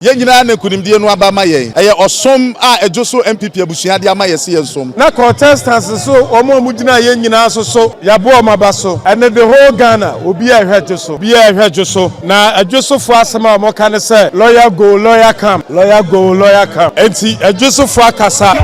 Ye nyina na kunimdie no aba ma yen. Eye osom a Ejisu MPP abusuade ama yesi yensom. Na contestants so omo mugina ye nyina so yabo omaba so. And the whole Ghana obi a hwejo so. Bi a hwejo so. Na Ejisu fo asema mo kan say lawyer go lawyer come. Lawyer go lawyer come. Enti Ejisu fo akasa.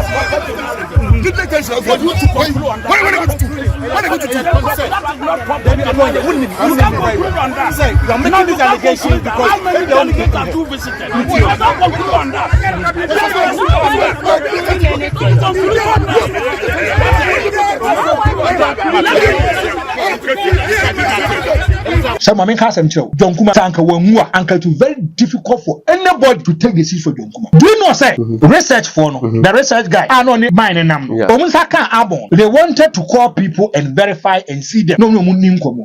Some men has them too. John Kuma Tanka Wamua, uncle too very difficult for anybody to take the seat for John Kuma. Do you know, say research for no? The research guy, I don't need mine and them. They wanted to call people and verify and see them. No,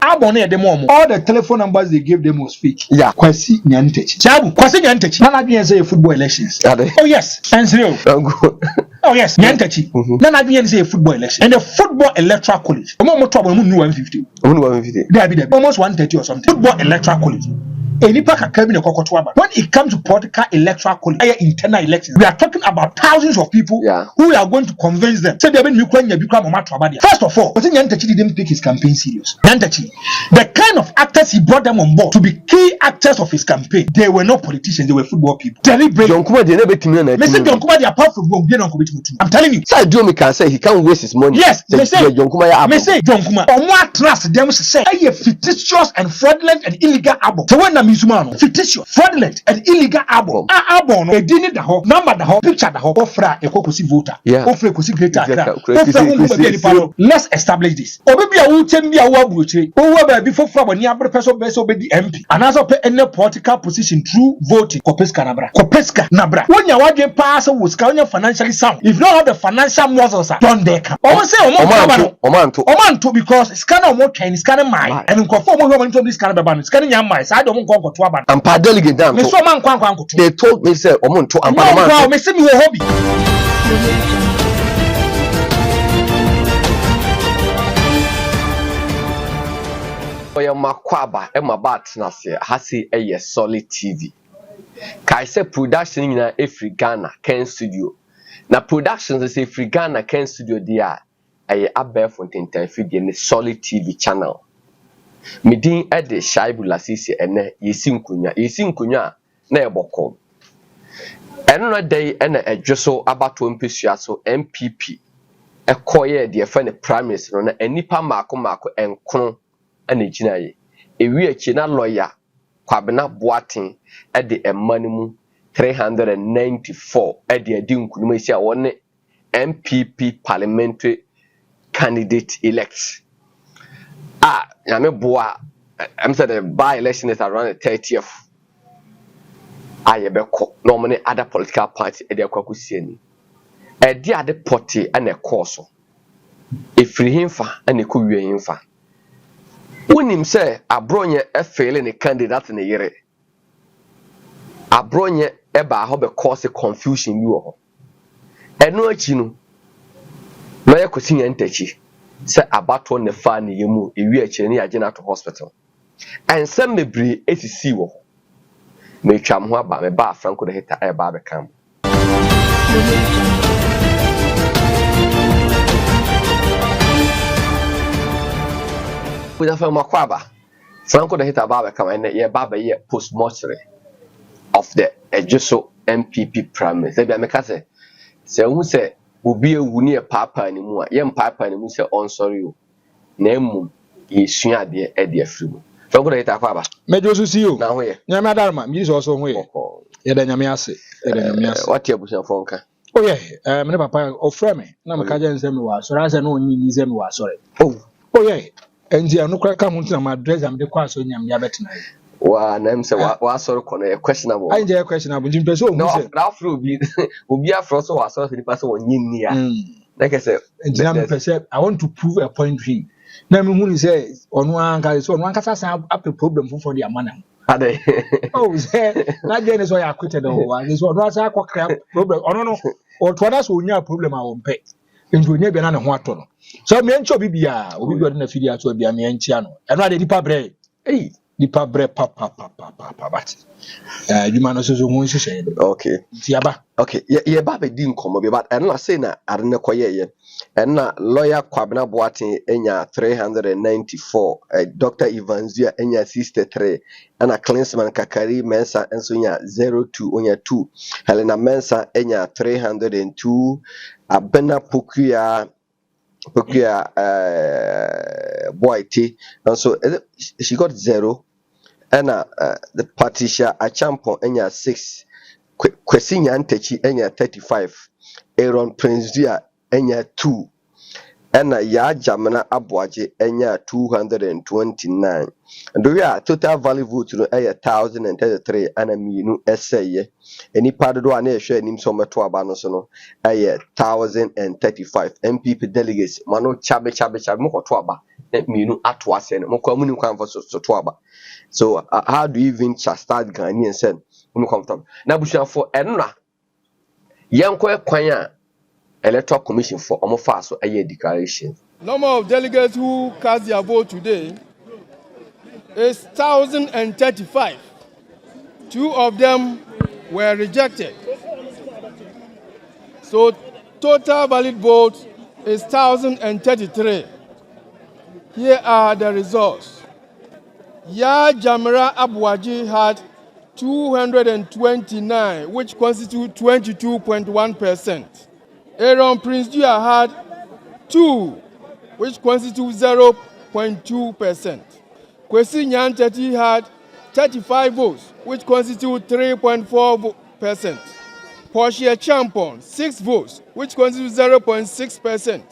Abon at the moment. All the telephone numbers they gave them was fake. Yeah, Kwasi Nyantechi. Chabu, Kwasi Nyantechi. Nana be say football elections. Oh yes, and zero. Oh yes, Nyantechi. Nana be say football election. And the football electoral college. Trouble 150. Almost 130 or something. Football electoral college. When it comes to political electoral college, internal elections, we are talking about thousands of people who are going to convince them. First of all, Nyantechi didn't take his campaign serious. Nyantechi, the kind of actors he brought them on board to be key actors of his campaign, they were not politicians, they were football people. Deliberate. John Kuma, they never think John Kuma, they apart from I'm telling you. So Joe can say he can't waste his money. Yes, they say John Kuma. They say John Kuma. Or more trust them say a fictitious and fraudulent and illegal album. So when fictitious, fraudulent, and illegal album. Album, a dinner the whole, number the whole, picture the whole, offer a cocosi voter, offer a cocosi greater. Let's establish this. Or maybe I will tell me a word which before from a near person best obey the MP. And as of any political position through voting, Copeska Nabra. When you want to pass with Scania financially sound, if you don't have the financial muscles, don't they come? Or say Omanto because it's kind of more Chinese, kind of mine, and conform woman to this kind of ban, scanning your mind. I don't want to go and Delegate down. They told me, say, Omonto, and hobby. Oya makwaba ema bat na se hasi eye solid TV. Kai se production nyina Efri Ghana Ken Studio. Na productions se Efri Ghana Ken Studio dia eye abefo ntentan de ne solid TV channel. Midin ede Shaibu Lasisi ene yesi nkunya na eboko. Eno na dey ena Ejisu abato mpesua so MPP ekoye de fa ne primaries no na anipa mako enkron ana ginaye ewi achi na lawyer Kwabena Boatin ede emanimu 394 ede adi nkunuma isi a woni MPP parliamentary candidate elect. Yame boa. I'm saying the by-election is around the 30th. Ayebeko. Normally, other political party at the Kwakusieni. A dear the party and a course. If free him for and a could him for. When him say, a bronye a failing a candidate in a year. A bronye eba hobe cause a confusion you. And no chino. Lawyer Kusin and Techi. Say about one the fan yemu ewi acheni agena to hospital and some me bri etisi wo me twam ho aba me ba franco de hita e ba be kam kuda fa makwaba franco de hita ba be kam and ye ba ye post mortuary of the Ejisu MPP primaries e bia me ka say hu say obi ewu ne papa ni mu a ye papa ni mu se on sorry o na emu yesua de e de afiri so go dey ta kwa ba mejo so si o na ho ye nyame adarma mi so ho ye ye da nyame ase what ye busia fonka oh yeah me papa ofre me na me ka je nsem wa so ra se na onyi ni nsem wa so re oh yeah enji anokra ka ho ntina ma address am de kwa so nyam ya betina wa na em se wa sorry kono e questionable I je questionable jimpe so no na afro obi afro so wa sorry the person onyi ni a like I say I want to prove a point to him na me hu ni say onu anka so onu anka sa up problem for the amana ade oh say na je ni so ya quitted o wa so onu asa akwa problem ono no o to na so onya problem a wo mpe nti onya bia na ne ho ato no so me encho bibia obi do na fidi ato bia me enchia no eno ade dipa bre nipa bre papa but adwuma no so ho nhyehyɛ okay tiaba okay ye ba be di nkomo be but and I say na are ne koye and na lawyer Kwabena Boateng enya 394 Dr. Ivanzia enya 63 and a Klinsman Kakari Mensa enso nya 02 onya 2 Helena Mensa enya 302 Abena Pokuya Boite and so she got 0 and the Patricia Achampo enya 6 Kwesi Nyantechi enya 35 Aaron Prince Dia enya 2 ena ya Jamana Abwaje enya 229 and we are total value vote no 1033 ana mienu eseye eni padodo ana ehwe anim so meto aba no so no 1035 MPP delegates mano chabe mokoto aba mienu ato ase no mokwa muni kwan for so to aba so how do you even start Ghanaian sen unu comfortable na busua for enra yenko kwan a Electoral Commission for Omofaso a declaration. Number of delegates who cast their vote today is 1,035. 2 of them were rejected. So total valid vote is 1,033. Here are the results. Ya Jamara Abuaji had 229, which constitute 22.1%. Aaron Prince Dia had 2, which constitutes 0.2%. Kwesi Nyantechi had 35 votes, which constitute 3.4%. Portia Champon, 6 votes, which constitute 0.6%.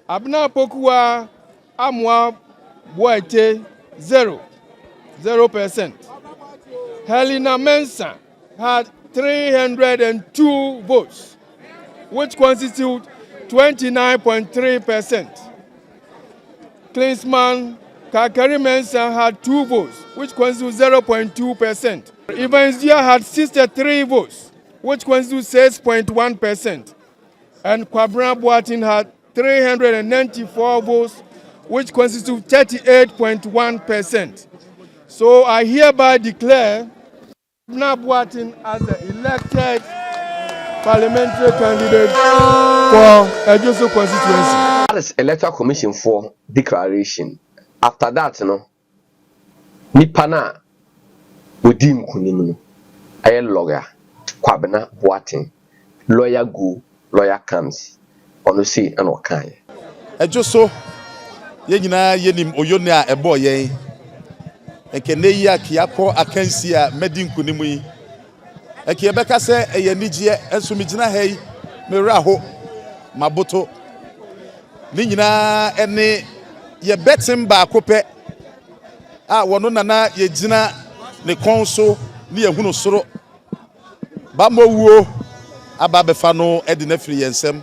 Abna Pokua Amwa Boite, 0%. Helena Mensa had 302 votes, which constitute 29.3%. Klinsman Kakari Mensa had 2 votes, which constitute 0.2%. Ivanzia had 63 votes, which constitute 6.1%. And Kwabena Boateng had 394 votes, which constitute 38.1%. So I hereby declare Kwabena Boateng as the elected parliamentary candidate for Ejisu constituency. That is Electoral Commission for declaration. After that, Nipana Udim Kunimunu, a lawyer, Kwabena Boateng, lawyer go, lawyer comes, on say and okay. Ejisu, Yenina Yenim Oyonia, a boy, and Keneya Kiapo Akensia, Medin Kunimui. Ekebeka se eyanigye ensumigina hei meraho maboto ni nyina ene ye betim ba kope a wono nana ye gina ne konso ni ehunu soro ba mowuo aba befa no edi na firi yensem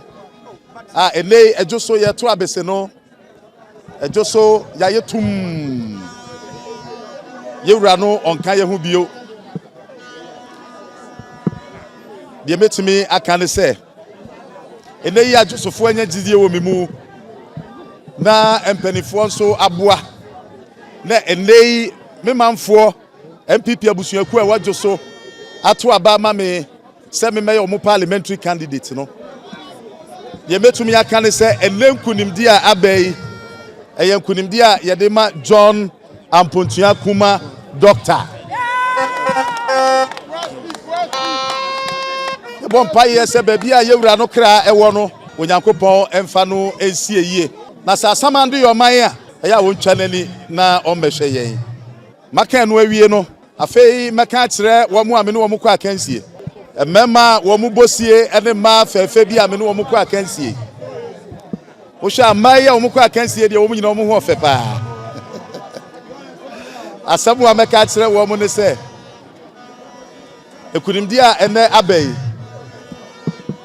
a ene Ejisu ye to abese no Ejisu ya yetum ye wura no onka ye hu bio de metumi aka ne se ene yi Ejisufo anya gidie wo memu na empanifo nso aboa na ene yi memamfo MPP abusuaku a Ejisu ato aba ma me se me meyo mo parliamentary candidate no de metumi aka ne se ene nkunimdi a abai eye nkunimdi a ye de ma John Ampontua Kuma doctor bon paye se baby a yewura no kra ewo no onyankopon emfa no ensie yie na sa samando yoman a eya wontwa nani na ommehwe yen maka no awie no afei meka kire wo mu amene wo mu kwa akansie emema wo mu bosie ene ma fefe bi amene wo mu kwa akansie wo sha mai a wo mu kwa akansie de wo mu nyina wo mu ho fepa asabu ameka kire wo mu ne se ekunimdi a ene abai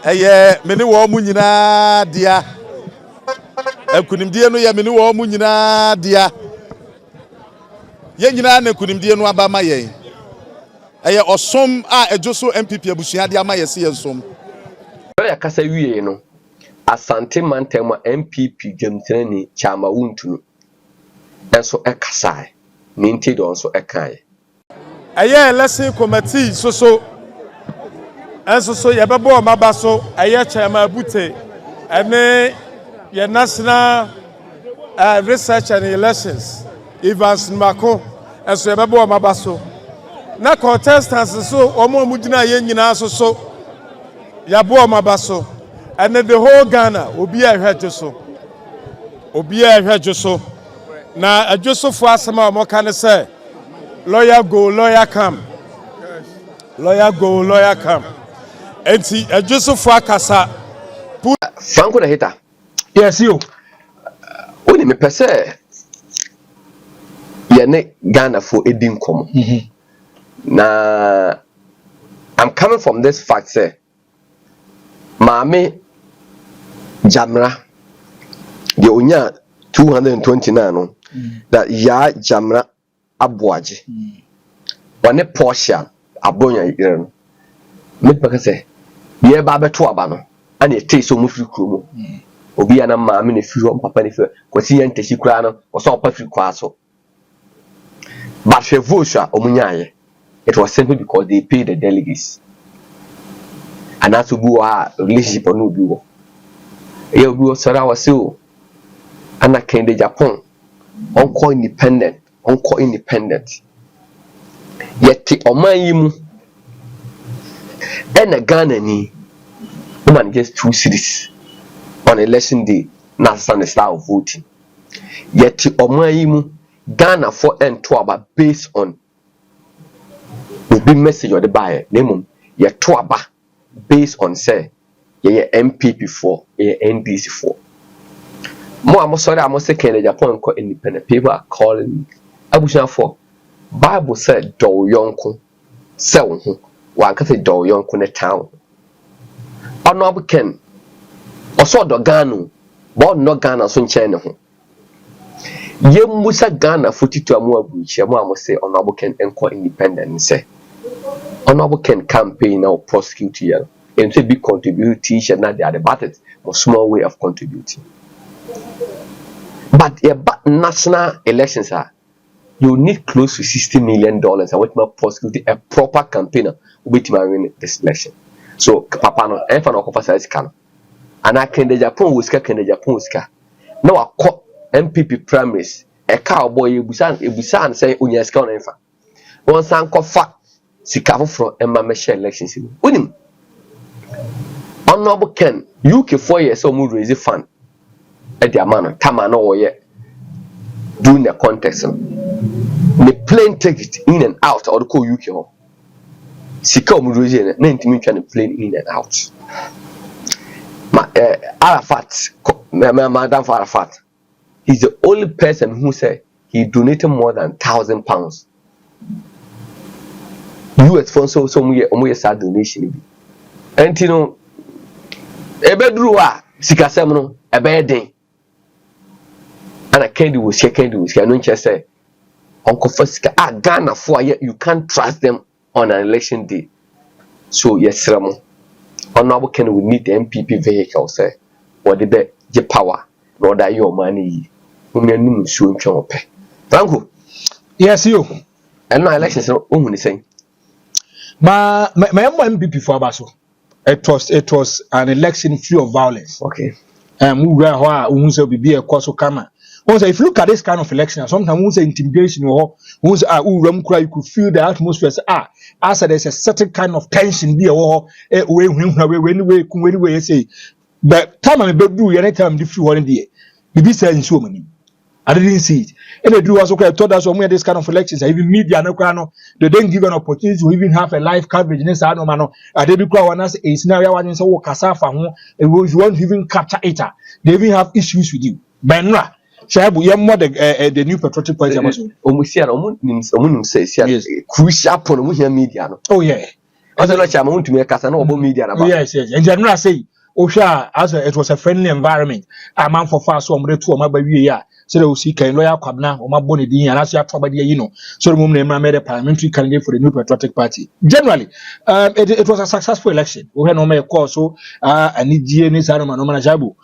eye meni wo mu nyina dia ekunimdie no ye meni wo mu nyina dia ye nyina na ekunimdie no aba ma ye eye osom a Ejisu MPP abusua dia ma ye se ye nsom ya kasa wie no Asante Mantem MPP gemtenani chama wuntunu enso ekasai ninti do nso ɛkan ɛyɛ election committee so ɛnso so yɛbɛbɔ ɔmaba so ɛyɛ chairman Bute ɛne yɛ national research and elections Evans Mako ɛnso yɛbɛbɔ ɔmaba so na contestants so ɔmo mu gyina yɛ nyinaa so yɛbɔ ɔmaba so ɛne the whole Ghana obi a ɛhwɛ so na adwosofo asɛm a ɔmo ka ne sɛ lawyer go lawyer come lawyer go lawyer come enti adwosofo akasa Franco na hita Yes, you. Oni me pese ye ne Ghana for edin komo. Na I'm coming from this fact say Maame Jamra the onya 229 no that ya Jamra Abuaji. One portion abonya yire no. Me peke say ye ba beto aba no and ye take so mufri kromo. Obi ana maame ne firi papa ne firi kwasi yan tashi kura no so opa firi kwa so but she vote omunyaye it was simply because they paid the delegates and that to be a relationship no bi wo e obi wo sara wase o ana kende Japan onko independent yet oman yi mu na Ghana ni woman just 2 cities on election day, not the style of voting. Yet, Omayimu, Ghana for and Twaba based on the big message of the buyer, name ye Twaba based on say, ye MPP for, ye NDC for. More, I'm sorry, I must say, Canada, Japan, independent people are calling Abuja for Bible said, Do Yonko, sell who, one can say, Do Yonko in the town. Honorable Ken. Also do Ghana but no Ghana so nchen ho ye musa Ghana 42 amu abuchi amu amose honorable Ken enko independent say honorable Ken campaign now prosecute here and say big contribute t-shirt na they are the budget a small way of contributing but national elections are you need close to $60 million and what my prosecute a proper campaigner with my win this election so papa no enfa no kofa size kan and I can the Japan was Kende Japan ska. No, I caught MPP primaries. A cowboy, Busan say, Unyaska on Enfa. One son called fat, Sikavo from Emma Michelle elections. Winning. Honorable Ken, UK 4 years or more raise a fund at the amount of Tamano yet doing the context. The plane ticket in and out or the call UK. Sika Mudruzian, 90 minutes plane in and out. Arafat, Madam Arafat, he's the only person who said he donated more than £1,000. US funds so we sad donation. And you know, a bedroom, Sikasemo, a bad day. And I can't do with I don't just say, Uncle Fosca, Ghana for you can't trust them on an election day. So, yes, Ramo. Honorable Ken will need the MPP vehicle, say, or the bet the power, nor that your money. Women soon come up. Franco, Yes, you. And my elections are only saying. My MPP for Abaso. It was an election free of violence. Okay. We were who be a course of karma. Also, if you look at this kind of election, sometimes we say intimidation or you could feel the atmosphere. As there's a certain kind of tension be or when say, but time I do anytime if you want to be saying so many. I didn't see it. And they do also told us when this kind of elections, even media no, they don't give an opportunity to even have a live coverage in this no man. They be a scenario one so Kasafa, and if you want to even capture it, they even have issues with you. Benra. Shabu, you more the new patriotic party. Almost here, says, crucial upon media. Oh, yeah. I don't know, I want to make us an over media. Yes. And general say, Osha, as it was a friendly environment, a man for fast one, to my baby. So they will see a lawyer Kabna or my bonnet, and as you have trouble, so the moment made a parliamentary candidate for the new patriotic party. Generally, it was a successful election. We had no more cause, so I need DNA Sarama, no Jabu.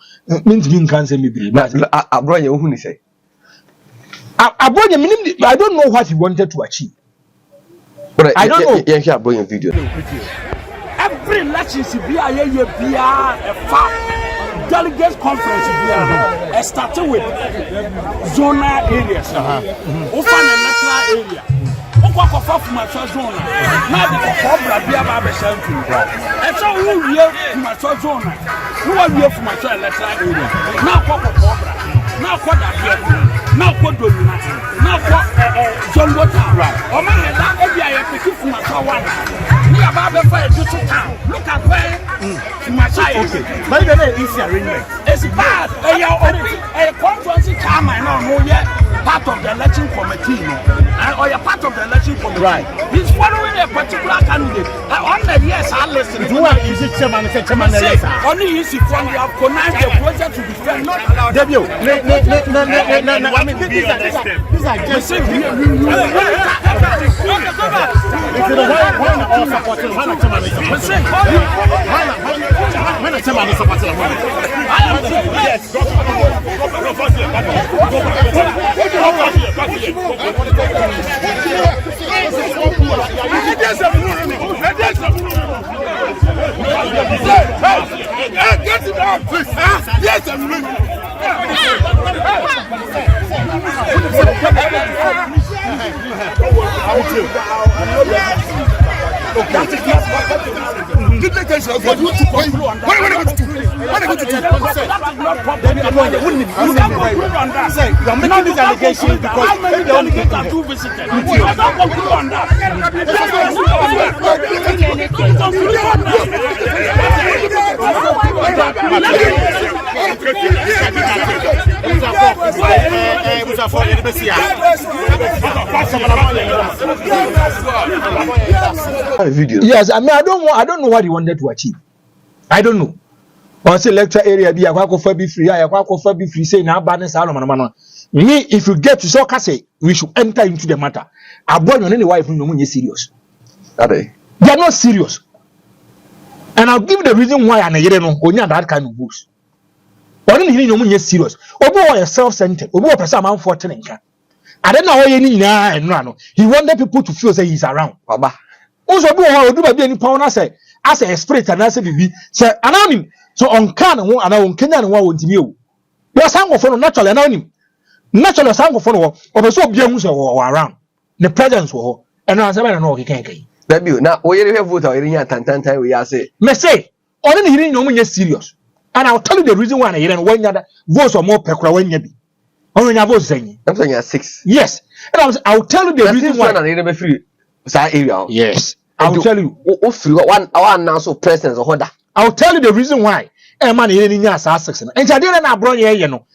Means being cancer, maybe. I brought you who say. I don't know what he wanted to achieve. But I don't know. Yeah, here bring a video. Every election should be a delegates conference starting with zonal areas. Open electoral area. Open from my zone. Now the cobra be about the shelter. And so who here from my zone? Who are here from my electoral area? Now cobra. Now what now what do you now what John Water? Oh my God, every I pick from my one. We are about to fight this town. Look at where my side. Okay, but then it's arrangement. It's bad. A conference chairman no yet part of the election committee, or a part of the election committee. Right. He's following a particular candidate. On the yes, I listen. Do I is it chairman? Only is if one you have connived the project to be fair, not allowed. Debut. No. I mean, these are just. Yes, I mean I don't know what he wanted to achieve. I don't know. Once lecture area be akwa be free, akwa be free say na ba ne sa no. Me if you get to so say we should enter into the matter. Abon your wife no munye serious. They are not serious. And I'll give the reason why and you know onya that kind of books. Only you no munye serious. Obo wa self-centered. Obo person man for tenenka. I don't know why any he wanted people to feel say he's around. Baba. Also do how do be any power say as a spirit and as a bibi say anonym so on can won and on Kenya and won timi o. You sang of natural anonym. Natural sang of or so be around. The presence wo and I say no can. That be now we have vote or any tantan we are say. Me say only hearing no munye serious. And I'll tell you the reason why I when you votes or more pekra when you be. Only you vote saying. I'm saying 6. Yes. And I'll tell you the reason why I never free area. Yes. I'll tell you. One now so presence or that. I'll tell you the reason why. A man in your success. And I didn't have brought you know.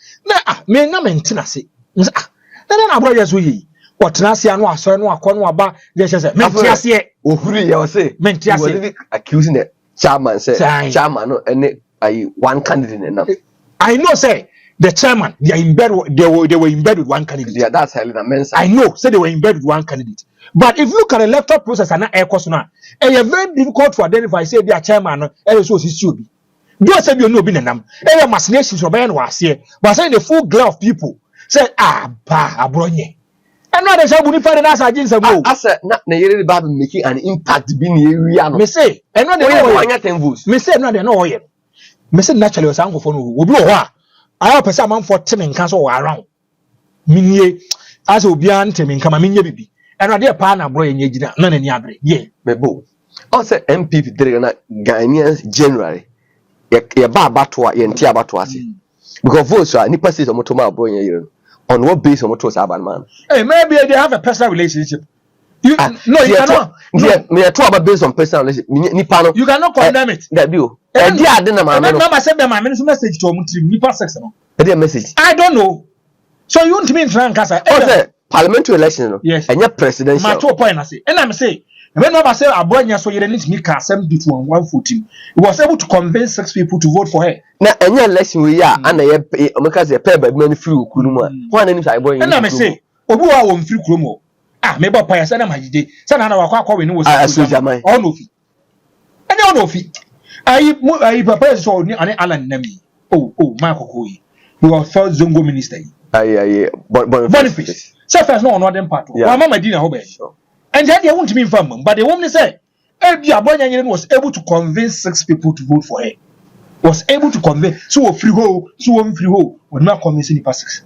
Me na maintenance. Then I brought you. What Nasia no so no akon aba they say mentiase ohuri ye say mentiase accusing the chairman say chairman no any one candidate now. I know say the chairman they are in bed they were in bed with one candidate. Yeah, that's highly immense. I know say they were in bed with one candidate. But if you look at the electoral process and air course now, it's very difficult to identify say their chairman and so should be. Do say you know be nam. Area machinations for ben was here, but say the full glare of people say abronye. And now they say we find us against them. I said not na yere ba making an impact being area no. Me say and now they know me say now they know here. Me say naturally was ango for no obi o ho I have person man for temen kan so around. Minye as obi an temen kan ma minye bibi. And now they pa na bro enye gina na nani abre. Yeah. Mebo. I say MPP there na Ghanaians generally. Ye ba abatwa ye ntia abatwa ase. Because votes are nipa say omoto ma bro enye on what base omoto say aban man. Hey, maybe they have a personal relationship. You no, you cannot. Yeah, me talk about based on personal relationship. Nipa no. You cannot condemn it. That bill. Dia ade na ma no. Mama said the man message to omutri nipa sex no. Dia message. I don't know. So you want me in Frank Kasa? Oh, parliamentary election no. Yes. And your presidential. My 2 point I say. And I'm say when Mama say Abronya so you need me can assembly to 114. He was able to convince 6 people to vote for her. Na any election we ya and ye omeka say pay by many free okunumu a. Who an nim say boy. And I'm say obi wa won free kurumo. Me ba pa ya say na majide. Say na wakwa we no was. All no fi. And all no fi. I papa so ni ane Alan Nami. Oh my kokoyi. We were first Zongo minister. Boniface. So first no northern part. Wa mama Dina ho be. And then they won't mean from, but the woman say Ebi Abonyanyen was able to convince 6 people to vote for her. Was able to convince so free ho, when not convincing the 6.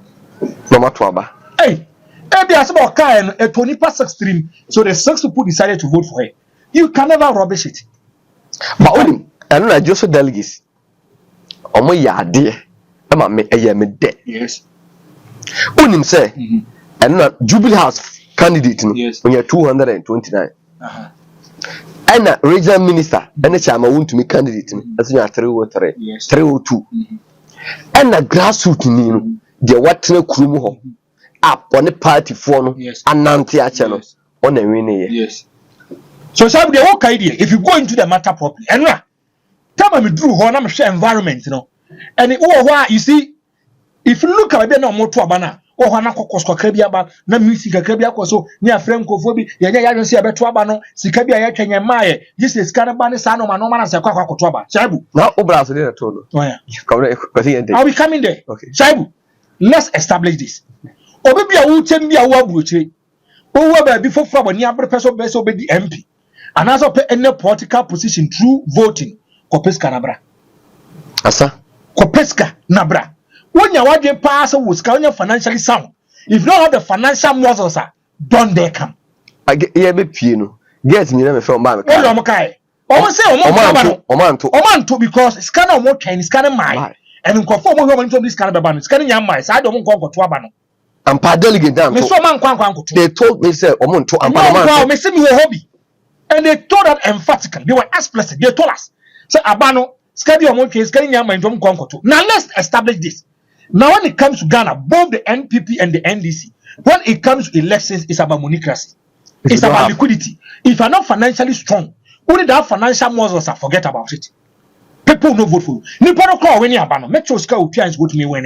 Mama Twaba. Hey, Ebi asaba kai a 20 stream, so the 6 people decided to vote for her. You can never rubbish it. But only I don't know just delegates. Omo ya de. Ama me eye me de. Yes. Unim say and not Jubilee House candidate no yes. When you're 229. And regional minister and the chairman want to make candidate as you are 303 yes. 302 and the grassroots ni the what na kurumu ho up on the party for no anante a channel on a winning yes. So the whole idea if you go into the matter properly and time me drew ho na me share environment and you see if you look at no moto abana o ho na kokos bia ba na music kakra bia koso ni afrem kofo bi ye nya ya se abeto aba no sika bia ye twenye maaye this sika na ba ne sa no ma no ma na se kwakwa koto aba Shaibu now obra so dey to no oh yeah I'll be coming there okay Shaibu let's establish this obi bia wo tem bia wo aburochire wo ba bi fofo abani abre person be so be di MP and also pe any political position through voting kopeska nabra asa kopeska nabra when you want to pass with financially sound, if you don't have the financial muscles, don't they come? I get be piano. Get me never from Bama. Almost say Oman because it's kind of more Chinese, it's kind of mine. And in conform with this kind of ban, it's kind of young mice. I don't want to Abano. I'm part delegate down. They told me, say, Oman to Abano, missing your hobby. And they told that emphatically. They were explicit. They told us, say, Abano, Scadi Oman is getting young mind from Conco. Now let's establish this. Now, when it comes to Ghana, both the NPP and the NDC, when it comes to elections, it's about monocracy. It's about liquidity. If you're not financially strong, only that financial muscles, forget about it. People no vote for you. Nipa no call when you abano. Make sure Ska Upians vote me when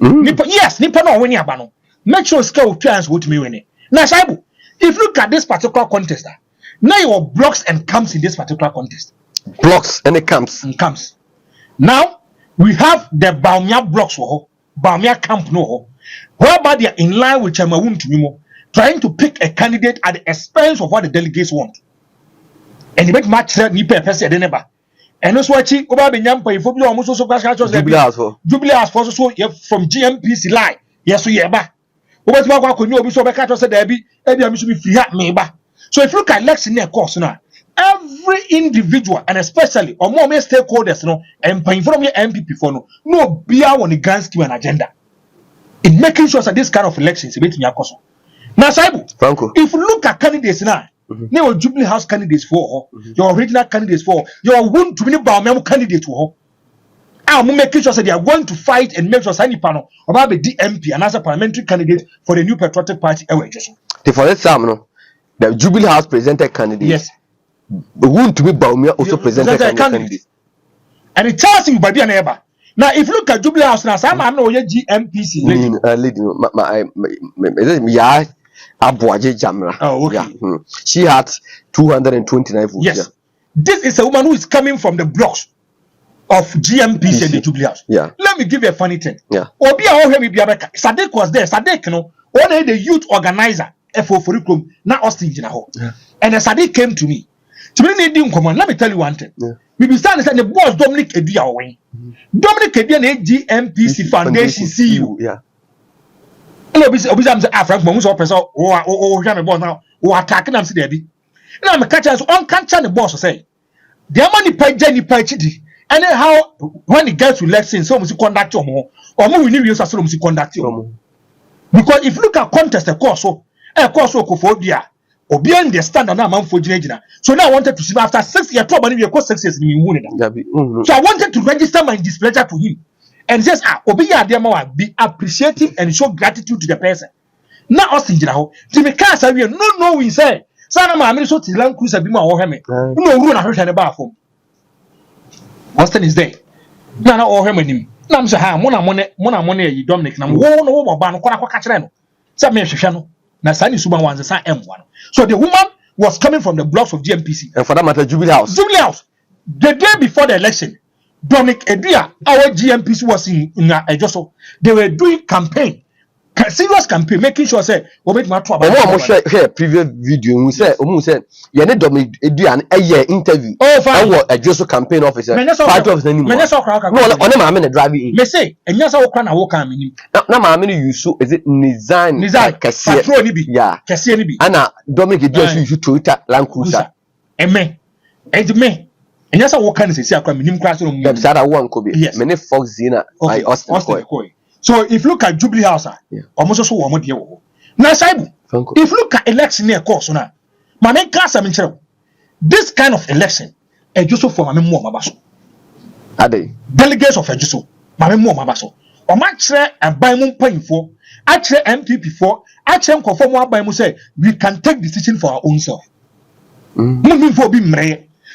yes, Nipa no when you abano. Make sure Ska Upians vote me when Now, Shaibu, if you look at this particular contest, now your blocks and camps in this particular contest. Blocks and the camps. And camps. Now, we have the Bawumia blocks for Bawumia camp no whereby they are in line with Chamawun Tumimo, trying to pick a candidate at the expense of what the delegates want. And they make match that Nipa person at never. And also what she over the Yampa, if you almost so Jubilee has for so from GMPC line. Yes, we are back. Over to Maka Kunyo, we saw Bakato said there be free at me back. So if you look at election near course now. Every individual and especially or more stakeholders, and paying from your MPP for no beer on the grand scheme and agenda in making sure that this kind of elections is your cost. Now, Saibu, if you look at candidates now, your Jubilee House candidates for your original candidates for your wound to be Bawumia candidate for I'm making sure that they are going to fight and make sure any panel about the DMP and as a parliamentary candidate for the new Patriotic Party. For example, the Jubilee House presented candidate. Yes. Want to be Bawumia also presented a candidate. And it tells you by the neighbor. Now, if you look at Jubilee House now, some know your GMPC Jamra. Oh, okay. Yeah. She had 229 votes. Yes. Yeah. This is a woman who is coming from the blocks of GMPC and the Jubilee House. Yeah. Let me give you a funny thing. Yeah. Sadek was there. Sadek, one the youth organizer, FO for Rikum, now Austin Jinaho. And the Sadek came to me. Let me tell you one thing. We be standing the boss Dominic Edia away. Dominic Edia GMPC Foundation CEO. Yeah. Hello, Frank Momus or person now or attacking them. Now I'm catching on catching the boss say the money pay Jenny Pachidi. Anyhow, when it gets to elections, so must conduct your more or more new use as soon as you conduct your because if you look at contest, of course, so Kophobia. Or beyond the standard amount for Gina. So now I wanted to see after 6 years, probably we 6 years in so I wanted to register my displeasure to him. And just be appreciative and show gratitude to the person. Now us in Gina. Jimmy Cassa, we no we say. Sana ma so Tilan Cruiser be more hemi. No rule I heard in the bathroom. Austin is there. Nana or him. Nam say ha mona money you Dominic. Nam wo no ban kwa catch them. Some me shano. Na sani suba wanza sa M1. So the woman was coming from the blocks of GMPC. And for that matter, Jubilee House. Jubilee House. The day before the election, Dominic Edia, our GMPC was in Ejisu. They were doing campaign serious campaign making sure say we make my trouble. Omo share previous video we say omo say ye ne dom eduan interview. Oh fine. Our Ejisu campaign officer. Party officer ni mo. Me so crowd. No, on ma me drive in. Me say enya say wo kra na wo kan me nim. Na ma me use is it Nizan kese. Patrol ni bi. Yeah. Kese ni bi. Ana Dominic Ejisu use Toyota Land Cruiser. Me enya say wo kan say akra me nim kra so no. Dem say that one ko be. Me ne Fox Zina I Austin Coy. So if you look at Jubilee House, almost so one more. Now, Saibu, if you look at election near course now, my main class, this kind of election, Ejisu for my more mabaso. Are they Delegates of Ejisu, my more mabaso. Or my chair and buy moon paying for, I chair MPP for, I chair conform one by say we can take decision for our own self. Moving for being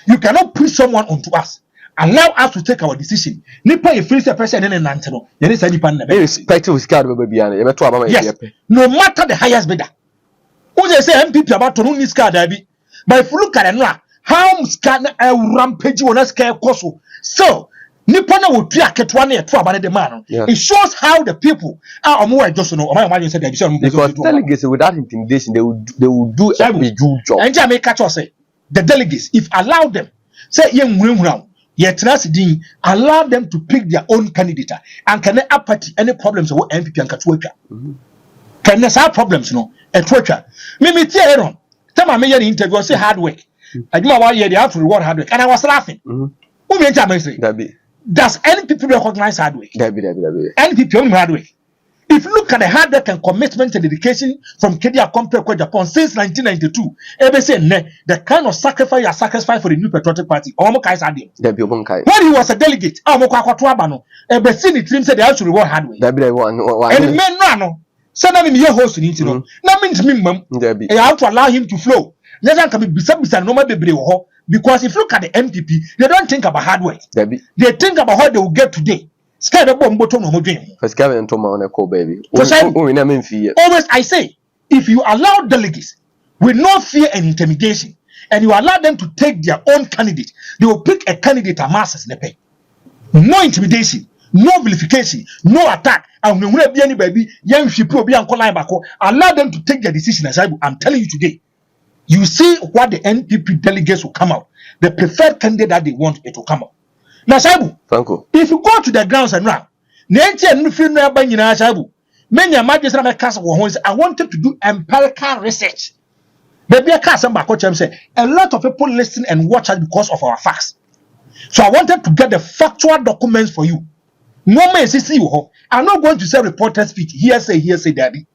you cannot push someone onto us. Allow us to take our decision. Nipa you feel the person in Nantano. Yes, no matter the highest bidder. Who they say MPP about to run this card, but if you look at it, how scan a rampage on a scare coso. So Nippona will track it 1 year, 12 about the man. It shows how the people are more just know. My said because delegates without intimidation, they will do a good job. And Jamaica say the delegates, if allow them, say young round. Allow them to pick their own candidate and can apathy any problems or MPP and Katweka. Can there have problems? No, a Tweka. Mimi Tieron. Tell me the interview say hard work. I do my year they have to reward hard work. And I was laughing. Who made that? Does any people recognize hard work? Any people only hard work. If you look at the hard work and commitment and dedication from Kedia Compare Japan since 1992, the kind of sacrifice you sacrificed for the new patriotic party, when he was a delegate, the team said they have to reward hard work. And men no, send him your host in it. That means minimum. You have to allow him to flow. Because if you look at the MPP, they don't think about hard work. They think about what they will get today. Scared of bomb bottom no dream. Baby. Always I say, if you allow delegates with no fear and intimidation, and you allow them to take their own candidate, they will pick a candidate a masses in the pay. No intimidation, no vilification, no attack. And when we be any baby, young people be allow them to take their decision. As I'm telling you today, you see what the NPP delegates will come out. The preferred candidate that they want it to come out. Now, Sabu, if you go to the grounds and round, nature and feel no bang in Sabu, many of my castle I wanted to do empirical research. Maybe a castle back what I'm saying. A lot of people listen and watch us because of our facts. So I wanted to get the factual documents for you. No man see you. I'm not going to say reporter speech. Hearsay, daddy.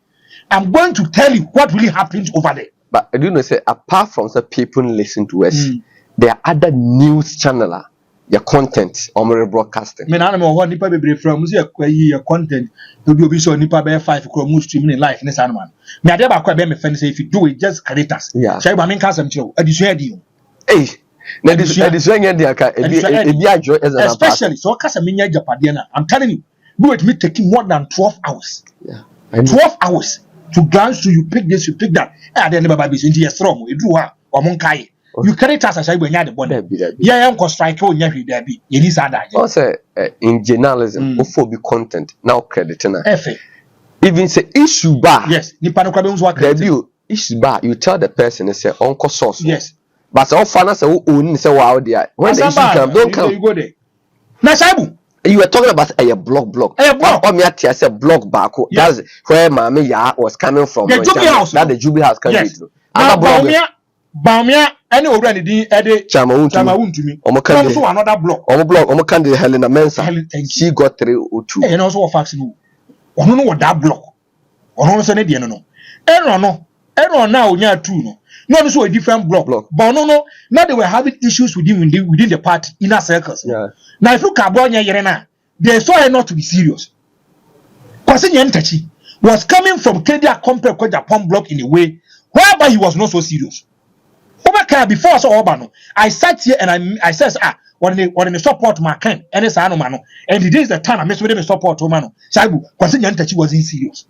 I'm going to tell you what really happened over there. But I do not say apart from the people listen to us, there are other news channels. Your content or more broadcasting. Me na mo ho nipa bebre from musi your content to be so nipa be 5 kro mu streaming in live this animal. Me ade ba kwa be me fan say if you do it just creators. Shey ba me nka sam chiro adisu adi. Eh na adisu anya dia ka ebi ajo as an especially so kasa me nya japade na I'm telling you do it me taking more than 12 hours. 12 hours to glance to you pick this you pick that. Eh ade ne baba bi so nti yes from edu ha o mon kai. You carry us as I when you had the body. Yeah, I'm strike on you there be. You need that. Also, in journalism, be content now crediting. Even say issue bar. Yes, Nipano Crabins work. Issue bar, you tell the person and say uncle source. Yes, but all fans say own say wow there. When the issue come, don't come. You go there. Nasabu. You were talking about a blog. A blog. Or me at a blog back. That's where Mammy Ya was coming from. The Jubilee House. That the Jubilee House coming through. Bawumia any already di ede chama to me. Come to another block. Omo candidate Helena Mensa. She got 302. And also facts no. Ono no what that block. Ono no say ne no. Error now onya 2 no. No so a different block. But no now they were having issues within the party inner circles. Yeah. Now if you Kabonya yere na, they saw her not to be serious. Kwasi Nyantachi was coming from Kedia Compare Japan block in a way whereby he was not so serious. Before I saw Obano, I sat here and I says, when they support my kind, and it's Anomano, and it is the time I mess with them support Omano. Sabu, considering that she wasn't serious.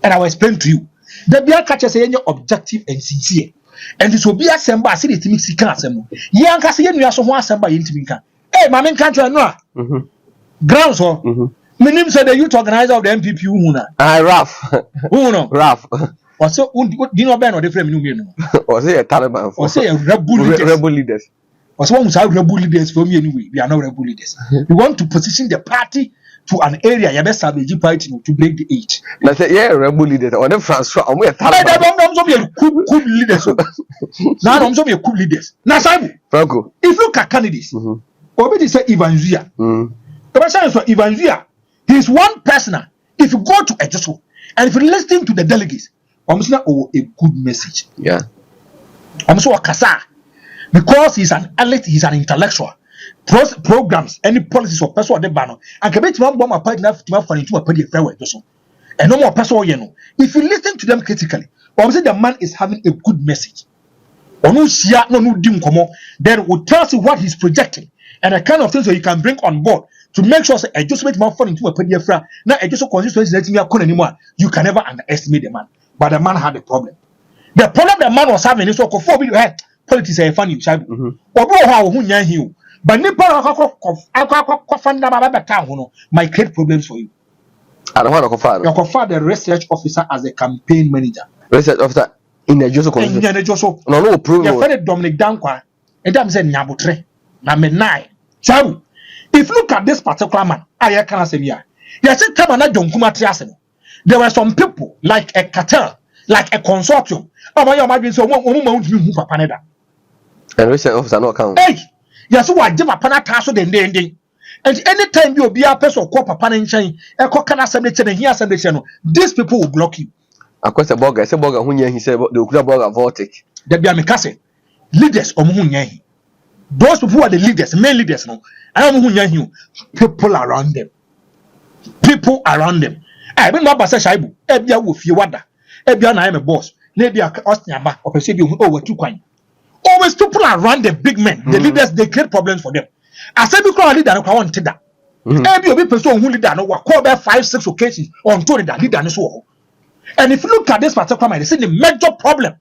And I will explain to you. The beer catcher say any objective and sincere. And this will be a samba, I see the Timmy Sikan. Young Cassian, we are so one samba in Timika. Hey, my main country, no. Grounds or Minim said the youth organizer of the MPP Una. Raf. Uno. Raf. Or so Dino Ben or the Frame Union. Or say a Taliban. Or say a rebel leaders. Or someone who's rebel leaders for me anyway. We are not rebel leaders. We want to position the party to an area you best have a party to break the age. I say, yeah, rebel leaders. Or them France. Or we are Taliban. I'm cool leaders. Now I'm some cool leaders. Now Simon. Franco. If you look at candidates, what they say Evangelia. The person for Evangelia. He is one person. If you go to Ejisu and if you listen to the delegates, I'm saying a good message. Yeah. I'm so kasa because he's an elite, he's an intellectual. Programs, any policies or person the banner, and can bet one bomb a part enough to find into a pretty fair way. And no more person, you know. If you listen to them critically, I'm saying the man is having a good message. Then will tell you what he's projecting and the kind of things that he can bring on board to make sure I just make my fun into a pretty fair. Now I just so consistency letting me anymore. You can never underestimate the man. But the man had a problem. The problem the man was having is for politics are funny, child. But might create problems for you. I don't want to confirm. You confirm the research officer as a campaign manager. Research officer in the Ejisu. No problem. You find Dominic Dankwa, and that said Nyabutre. Namenai. Child, if you look at this particular man, I can't say here. Yes, it come and Jonkuma Triasen. There were some people like a cartel, like a consortium. Oh, my imagine so one won't move for Panada. And research officer no account. Hey, yes, what give a panatasso then ending. And anytime you be a person or cop a pan and chain, a cock can assembly and here assembly channel, these people will block you. A question about a burger when he said the Ukraine vortic. There be a mecase. Leaders of Munyahi. Those people are the leaders, main leaders no. I don't know people around them. People around them. I been not say Shaibu. Ebia wo fie wada. Ebia na am a boss. Maybe a Ostiaba or perceive you over 2 coin. Always people around the big men, the leaders, they create problems for them. I said because leader no want that. Ebia be person who leader no call back 5-6 occasions on to that leader no so. And if you look at this particular man, they see the major problem.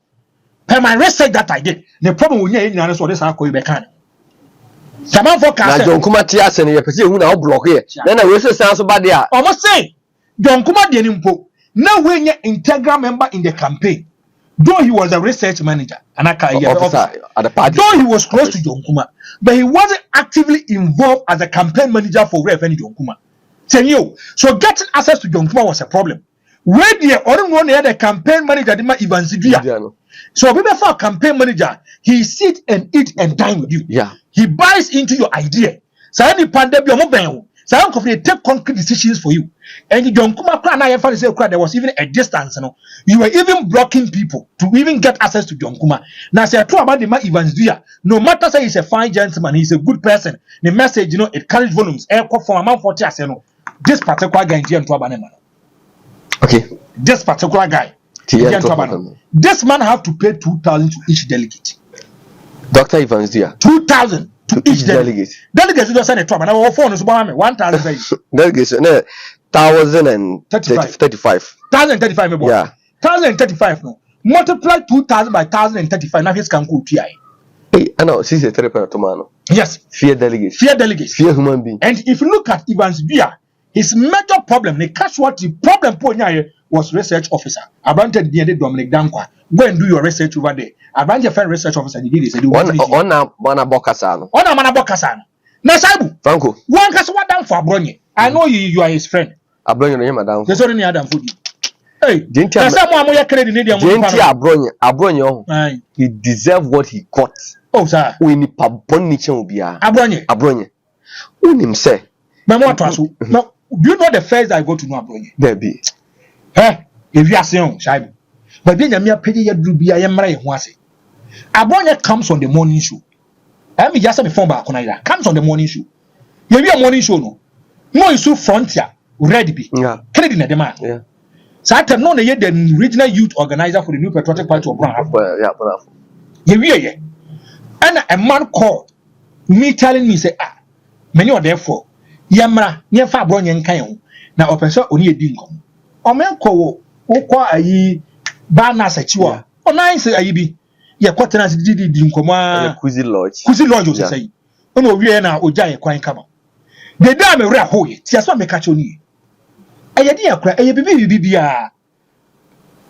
Per my research that I did, the problem with you so this how call you back. Come for Casa. Don't come at Tias and you perceive who now block here. Then I will say sounds about there. Almost say, don't come at the Nimpo. Now when you're integral member in the campaign, though he was a research manager and officer at the party, though he was close to John Kuma, but he wasn't actively involved as a campaign manager for Reverend John Kuma. So getting access to John Kuma was a problem. Where the other one had a campaign manager, Ivan Zidria. So before a campaign manager, he sit and eat and dine with you. Yeah. He buys into your idea. So any pandemic, so they take concrete decisions for you. And you don't come up and say there was even a distance. You were even blocking people to even get access to John Kuma. Now say true about the man Evans Dia. No matter say he's a fine gentleman, he's a good person. The message, it carries volumes. For amount 40 as this particular guy in okay. This particular guy. This man have to pay 2,000 to each delegate. Dr. Evans Dia. 2,000 to each delegate. Delegates don't send a trouble. Now, 1,000. Delegates, 1,035. 1,035, yeah. 1,035, no. Multiply 2,000 by 1,035. Now, here's can go TI. Hey, I know, she's a therapeutic. Yes. Fear delegates. Fear delegates. Fear human being. And if you look at Evans Dia, his major problem, the casualty problem was research officer. I wanted the Dominic Dankwa. Go and do your research over there. I ran your friend research officer. He did this. One Bokasano. Now, Saibu. Franco. One has what down for Abronye. I know you are his friend. Abronye no madam. There's only Adam for you. Hey, Abronye. He deserved what he got. Oh, sir. We need Pabonicha. Abronye. Who him say? Now, do you know the first I go to know Abronye? There be. Hey, if you are saying, Saibu. But then you pay your Drubi, I am right. Abronye comes on the morning show. I mean, just before back on either comes on the morning show. You be a morning show, no? No, you so frontier, ready be. Yeah. Credit in the man. Yeah. So I tell no, the regional youth organizer for the new patriotic party of Brown. Yeah, You hear, and a man called me telling me, say, many are therefore, Yamra, near far Abronye and Kayon. Now, open so only a dinkum. Or man call, a ye. Bana Sachiwa. Or 9 say I be. Ya Quaternas did in Coma. Kuzi Lodge. Kuzi Lodge, you say. Oh, no, we are now Ojay Quine Kama. The dame Rahoy, Tiaswa me catch on ye. Ayedi akra eye bibi bia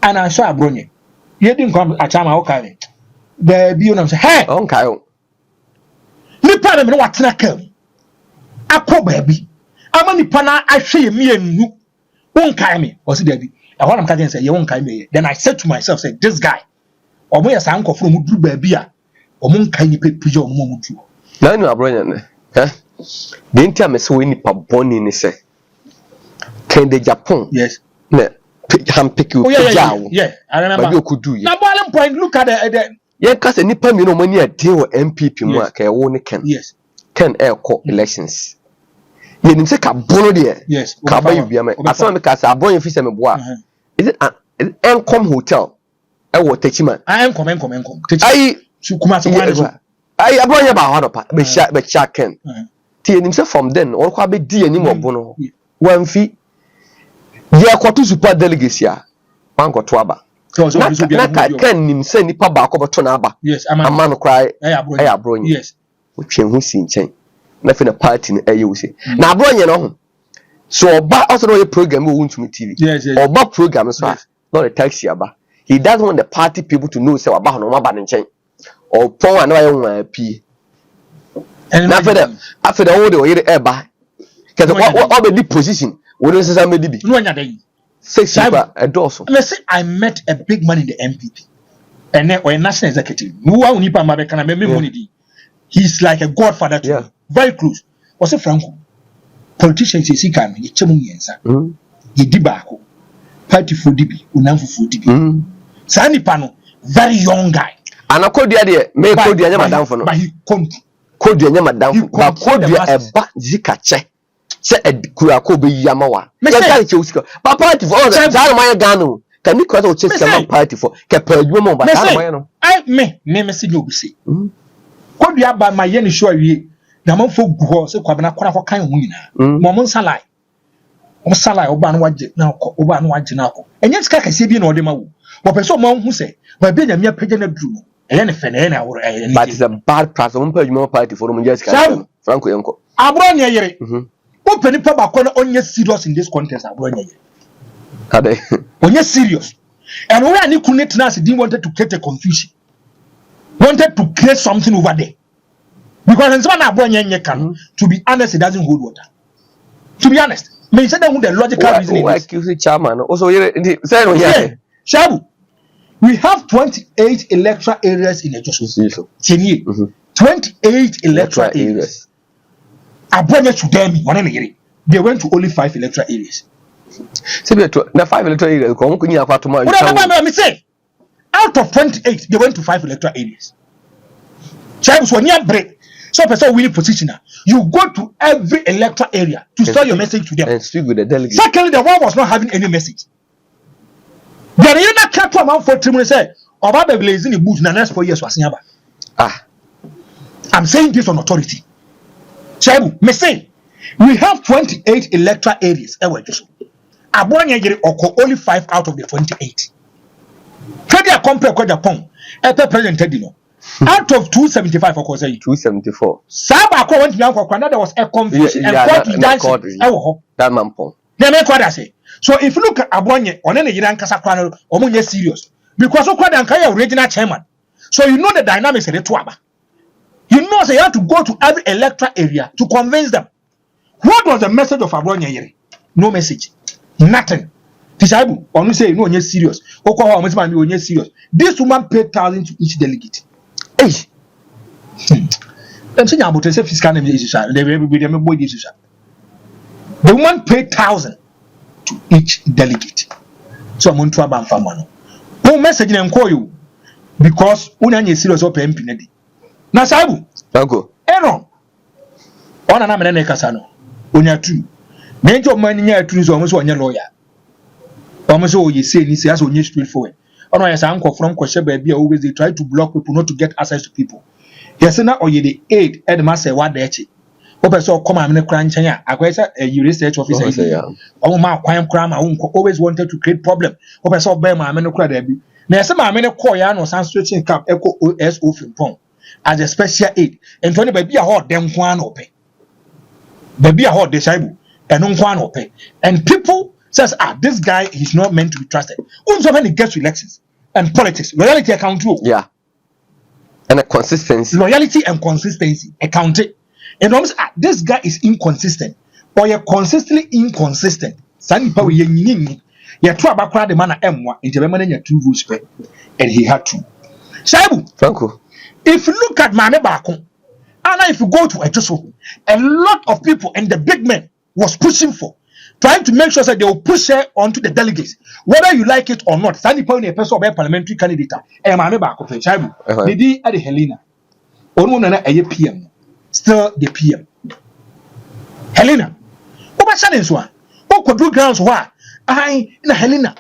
ana so abronye yedi nkwa achama okare da bi onam say hey on kai nipa me no watena kam akoba bi ama nipa na ahwe me anu won kai me o se da bi e ho nam ka say ye won kai me then I said to myself say this guy omo ya san nkofo mu duru ba bi a omo nkai nipa pije omo mu duru na nu abronye ne de ntia me se we nipa boni ni se ken de Japan yes ne ham pick you yeah I remember but you could do na boiling point look at the yeah cause nipa mi no mani ade wo MPP mu a ka wo ne ken yes ken call elections ye nim se ka bono de yes ka ba yu bia me asama me ka sa abon fi se me boa is it Encom hotel wo Techima Encom ai su kuma se wan ai abon ya ba ho no pa be sha ken ti ye nim se from then or kwa be di ani mo bono wan fi ye kwato super delegacy a wan kwato aba na ka kan nim se nipa ba ko beto na aba yes ama no cry ay abronye yes otwe hu si nchen na fe na party na aye wo se na abronye no ho so oba also no program wo ntumi TV oba program so not a taxi aba he doesn't want the party people to know say oba ho no ma ba ne nchen o pon ana ye nwa pi na fe da wo de o yire eba cuz o be di position wo no say me di bi no anya dey say a dorsal. Let's say I met a big man in the MPP and then or a national executive. He's like a godfather to me. Very close. Was it Franco? Politicians you see can you chemu yensa. Ye di bako. Party for DB, unam for DB. Sani pano, very young guy. And I called the idea, me called the madam for no. But he couldn't. Called the madam, but called the eba zikache. Say kura ko be yamawa me say chewuska ba party for all that my gano can you cause chase some party for ke pa adwuma ba that my no I me say you be say ko dua ba my ye ni show awie na man fo gu ho say kwabena kwara ko kan hu nyina mo mon salai oba no waje na ko enye sika kase bi na ode ma wo bo person mo hu say ba be nya me page na duru no eye ne fe na na aworo eye but it's a bad press on page mo party for mo just Franco yenko abronya yere open pa ba kono onye serious in this contest abronya yere ade onye serious and we are ni kunetness didn't wanted to create a confusion, wanted to create something over there because to be honest it doesn't hold water. To be honest, me say that the logical reason is like chairman also say Shabu, we have 28 electoral areas in Ejisu. 28 electoral areas. Abronya Chudemi, they went to only 5 electoral areas. The 5 electoral areas, out of 28, they went to 5 electoral areas. So, person winning positioner, you go to every electoral area to sell your message to them. And speak with the delegate. Secondly, the one was not having any message. The arena kept to amount for 3 minutes. Oba be blazing the boot in the next 4 years was nearby. I'm saying this on authority. Chabu, me say we have 28 electoral areas. Only 5 out of the 28. President compare Japan. President out of 275, of course, 274. Saba went to there was a confusion and that man pong. So if you look at Abonye, on any Iran Casacrano, Omunye serious because of the original chairman. So you know the dynamics of the Tuaba. You know they have to go to every electoral area to convince them. What was the message of Abonye? No message. Nothing. Tishabu, on say no, you're serious. You're serious. This woman paid thousands to each delegate. Hey, I'm saying about the fiscal name. The woman paid 1,000 to each delegate. So I'm going to ban famano. No message in call you because unanye serious or MP. Na sabu. Danko. Aaron. Ona na menene kasano. Onya tu. Menjo man nya tu so omo so onya lawyer. Omo so oye say ni say as onye straightforward. Ono ya san from kwahye ba bia always they try to block people not to get access to people. Yes na oye the aid edma say wa da echi. Ope so come amene kra nchen a akwesa a research officer. Omo ma kwan kra ma won always wanted to create problem. Ope so be ma amene kra da bi. Na yese ma amene call ya no san switching cap echo OSO Frimpong as a special aid. And Tony baby a hot dem kwan ope. Baby a hot desaibu. And people says, this guy is not meant to be trusted. Also, when it gets to elections and politics, loyalty account rule. Yeah. And a consistency. Loyalty and consistency account. And almost this guy is inconsistent. Or you're consistently inconsistent. Sani pa we yin. You try about the man M1 into the man in your 2 votes, and he had 2. Shaibu, Franco. if you look at Mame Bako, and if you go to Ejisu, a lot of people and the big men was pushing for, trying to make sure that they will push her onto the delegates, whether you like it or not. Sani pa a person of a parliamentary candidate, and Mame Bako, Shaibu, they did at the Helena, Onuna a PM, still the PM. Helena, what was one? What could do grounds why? Helena.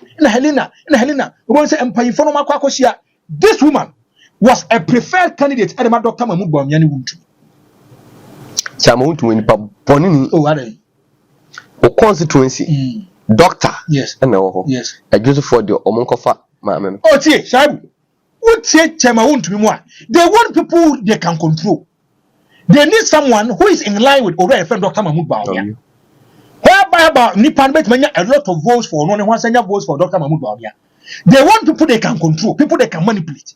We say empire for no makosia. This woman was a preferred candidate at the Dr. Mahmoud Bawumia Wuntu. Chamu to win Bonini. Oh, are they? O constituency. Doctor. Yes. Yes. Ejisu for the Omonkofa Mama. Oh, tie, Shabu. What say Chama to be more? They want people they can control. They need someone who is in line with already friend Dr. Mahmoud Bawumia. Whereby about Nipan bet a lot of votes for one senior votes for Dr. Mahmoud Bawumia. They want people they can control, people they can manipulate.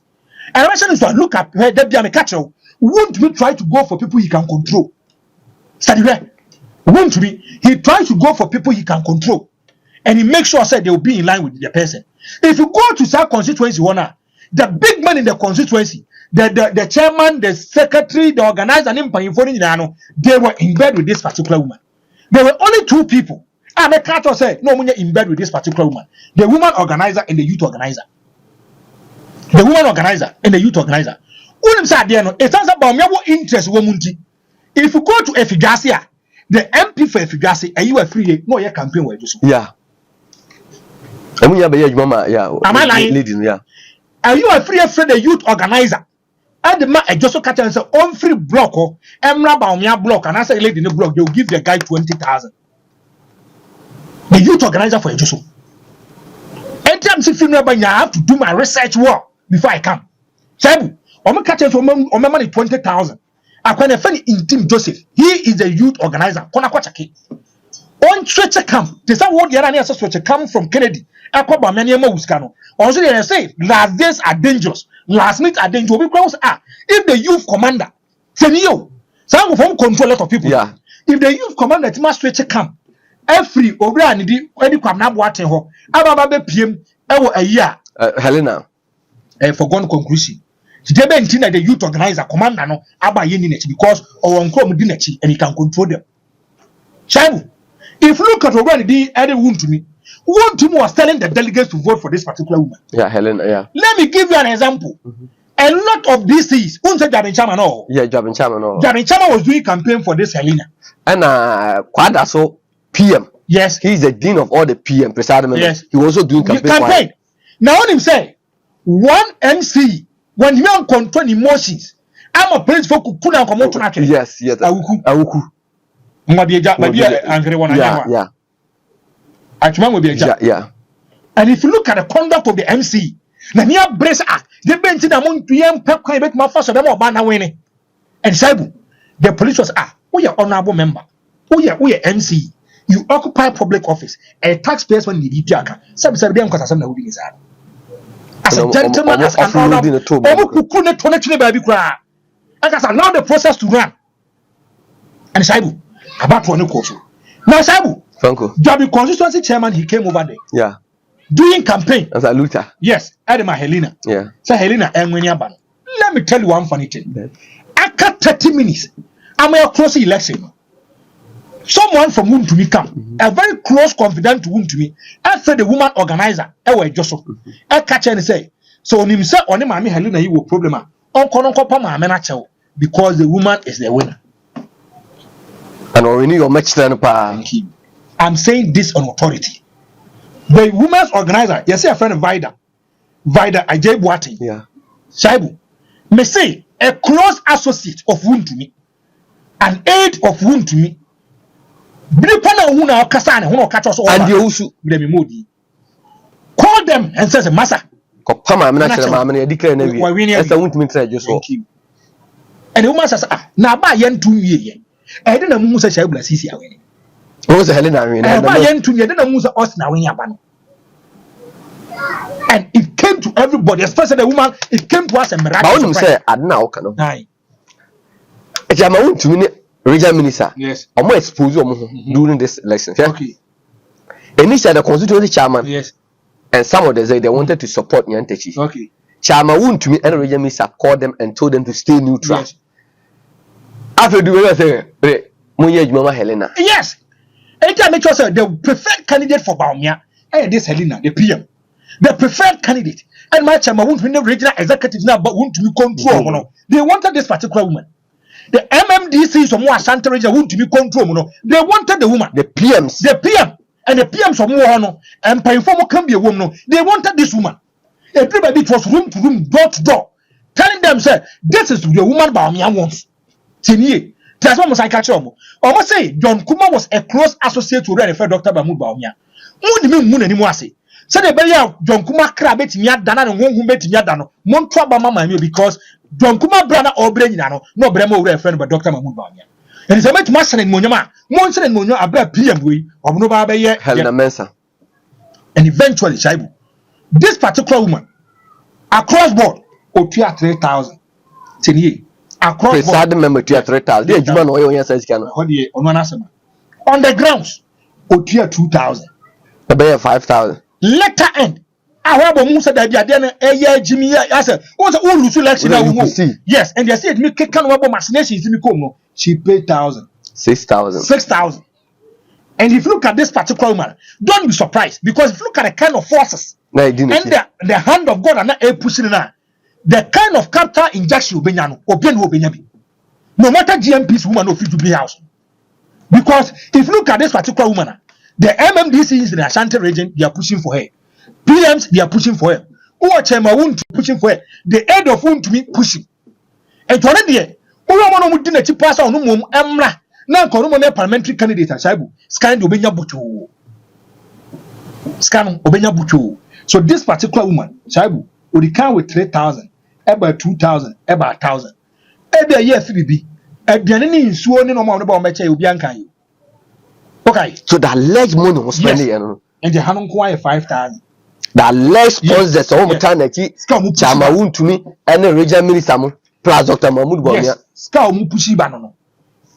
And I mentioned this one, look at where Debbie and Catcher won't we try to go for people he can control. Study where? Won't we? He tries to go for people he can control. And he makes sure that they will be in line with the person. If you go to that constituency owner, the big man in the constituency, the chairman, the secretary, the organizer, they were in bed with this particular woman. There were only 2 people. And the catcher said, no, we're in bed with this particular woman. The woman organizer and the youth organizer. The woman organizer and the youth organizer. It's about my interest. If you go to Efigacia, the MP for Efigacia, and you are free, no, your campaign will do so. Yeah. Am I lying? Ladies, yeah. Are you a free the youth organizer? And the man just catch and say on free block or Emra Bawumia block, and I say lady in the block, they'll give the guy 20,000. The youth organizer for Ejisu. Anytime if you I have to do my research work before I come. Shaibu, I'm catching from my money 20,000. I can find in Team Joseph. He is the youth organizer. Kona Kwachaki. On stretcher camp. There's a word Yarani as a stretcher come from Kennedy. Akoba Maniama Wuskano. Also, they say last days are dangerous. Last minute are dangerous. Because if the youth commander, Senio, some of them control a lot of people. Yeah. If the youth commander must stretcher camp, every Obra and the any Kwamna watching her, Ababa PM, a year. Helena. For one conclusion. The youth organizer commander no aba yeni because or on dinechi and he can control them. Shaibu, if you look at Obra the other wound to me was telling the delegates to vote for this particular woman. Yeah, Helena, yeah. Let me give you an example. A lot of these things, Jabin Chama no. Yeah, Jabin Chama no. Jabin Chama was doing campaign for this Helena. And Kwadaso PM. Yes. He's the dean of all the PM, presiding member. Yes. He was also doing campaign. Now on him say, one MC, when you don't control emotions, I'm a place for Kukuna and Komoto. Yes, yes. Awuku. Yeah. Yeah. And if you look at the conduct of the MC, Nania brace act, they bent in among PM Pepco, bet my first of them or Bana winning. And Saibu, the police was we are honorable member. We are MC. You occupy public office. A taxpayers when you need Jaka. Some because some of the as a gentleman, as an honorable, I can allow the process to run. And Saibu, about one course. Now Saibu, Franco. Jabi constituency chairman, he came over there. Yeah. Doing campaign. As a Luther. Yes, Edema Helena. Yeah. So Helena and Winyaban. Let me tell you one funny thing. After 30 minutes, I'm a close election. Someone from Wuntumi come, a very close confidant to Wuntumi, after the woman organizer, Ewe Joseph, I catch and say, so on himself, on him, Helena, you will problem. Because the woman is the winner. And we need your match then, I'm saying this on authority. The women's organizer, you see a friend of Vida Ajay Buati. Yeah. Shaibu, may say a close associate of Wuntumi, an aide of Wuntumi. And the call them and says, Massa. And the woman says, now by yen 2 years. I didn't know Musa Shabla Sisi. What was Helena? I mean, and it came to everybody, especially the woman. It came to us a miracle. Say, I now can. Aye. I'm a to me, regional minister. Yes. I'm more exposed during this election. Okay. And this the constituency chairman. Yes. And some of them say they wanted to support Nyantechi. Okay. Chairman won't to me, and regional minister called them and told them to stay neutral. Yes. After doing that, Mama Helena. Yes. Anytime make sure the preferred candidate for Bawumia, this Helena, the PM. The preferred candidate. And my chairman won't win the regional executive now, but won't be control. They wanted this particular woman. The MMDC is more Ashanti region won't be control. They wanted the woman. The PMs. The PM. And the PMs of more and Painform can be a woman. They wanted this woman. Everybody was room to room, door to door, telling them, say, this is the woman Bawumia wants. Tinye. That's what I catch on. I must say, John Kuma was a close associate to Dr. Bawumia. Who do you mean anymore? Say the bear John Kuma crab it near Dana and one who met Yadano, Montraba Mamma, because John Kuma brother or Brenano, no Bremo referred by Dr. Bawumia. And it's a much master in Monoma, Monson and Mono, a bear PM way of Nova Helena Mensa. And eventually, Shaibu, this particular woman, across board, Otia 3,000. Tinye. Across board. Member to 3,000. On the grounds, Otia 2,000. The bear 5,000. Letter end. I have a Musa that Jimmy. I said, what's all lose election? Yes, and they said, me can't have machinations in the she paid 6,000. 6,000. And if you look at this particular woman, don't be surprised, because if you look at the kind of forces and the hand of God are not pushing in her, the kind of capital injection no matter GMP's woman no fit to be house. Because if you look at this particular woman, the MMDCs in the Ashanti region, they are pushing for her. PMs, they are pushing for her. Uwachema won't pushing for her. The head of won't to be pushing. And already, Uwamano Mudina Chipasa on Emra. Now, parliamentary candidate Shaibu, scan Obenya Butu. Scan Obenya Butu. So this particular woman, Shaibu, would count with 3,000, about 2,000, about 1,000. Every year, 3B. At the end of the no more about Mecha Ubianca. Okay. So the alleged money was spending, and the Hanon Kwai 5,000. The alleged sponsors, all the time that Chama won't to me, and the regional minister plus Dr. Mahmoud Bawumia. Scout Mupushi Banano.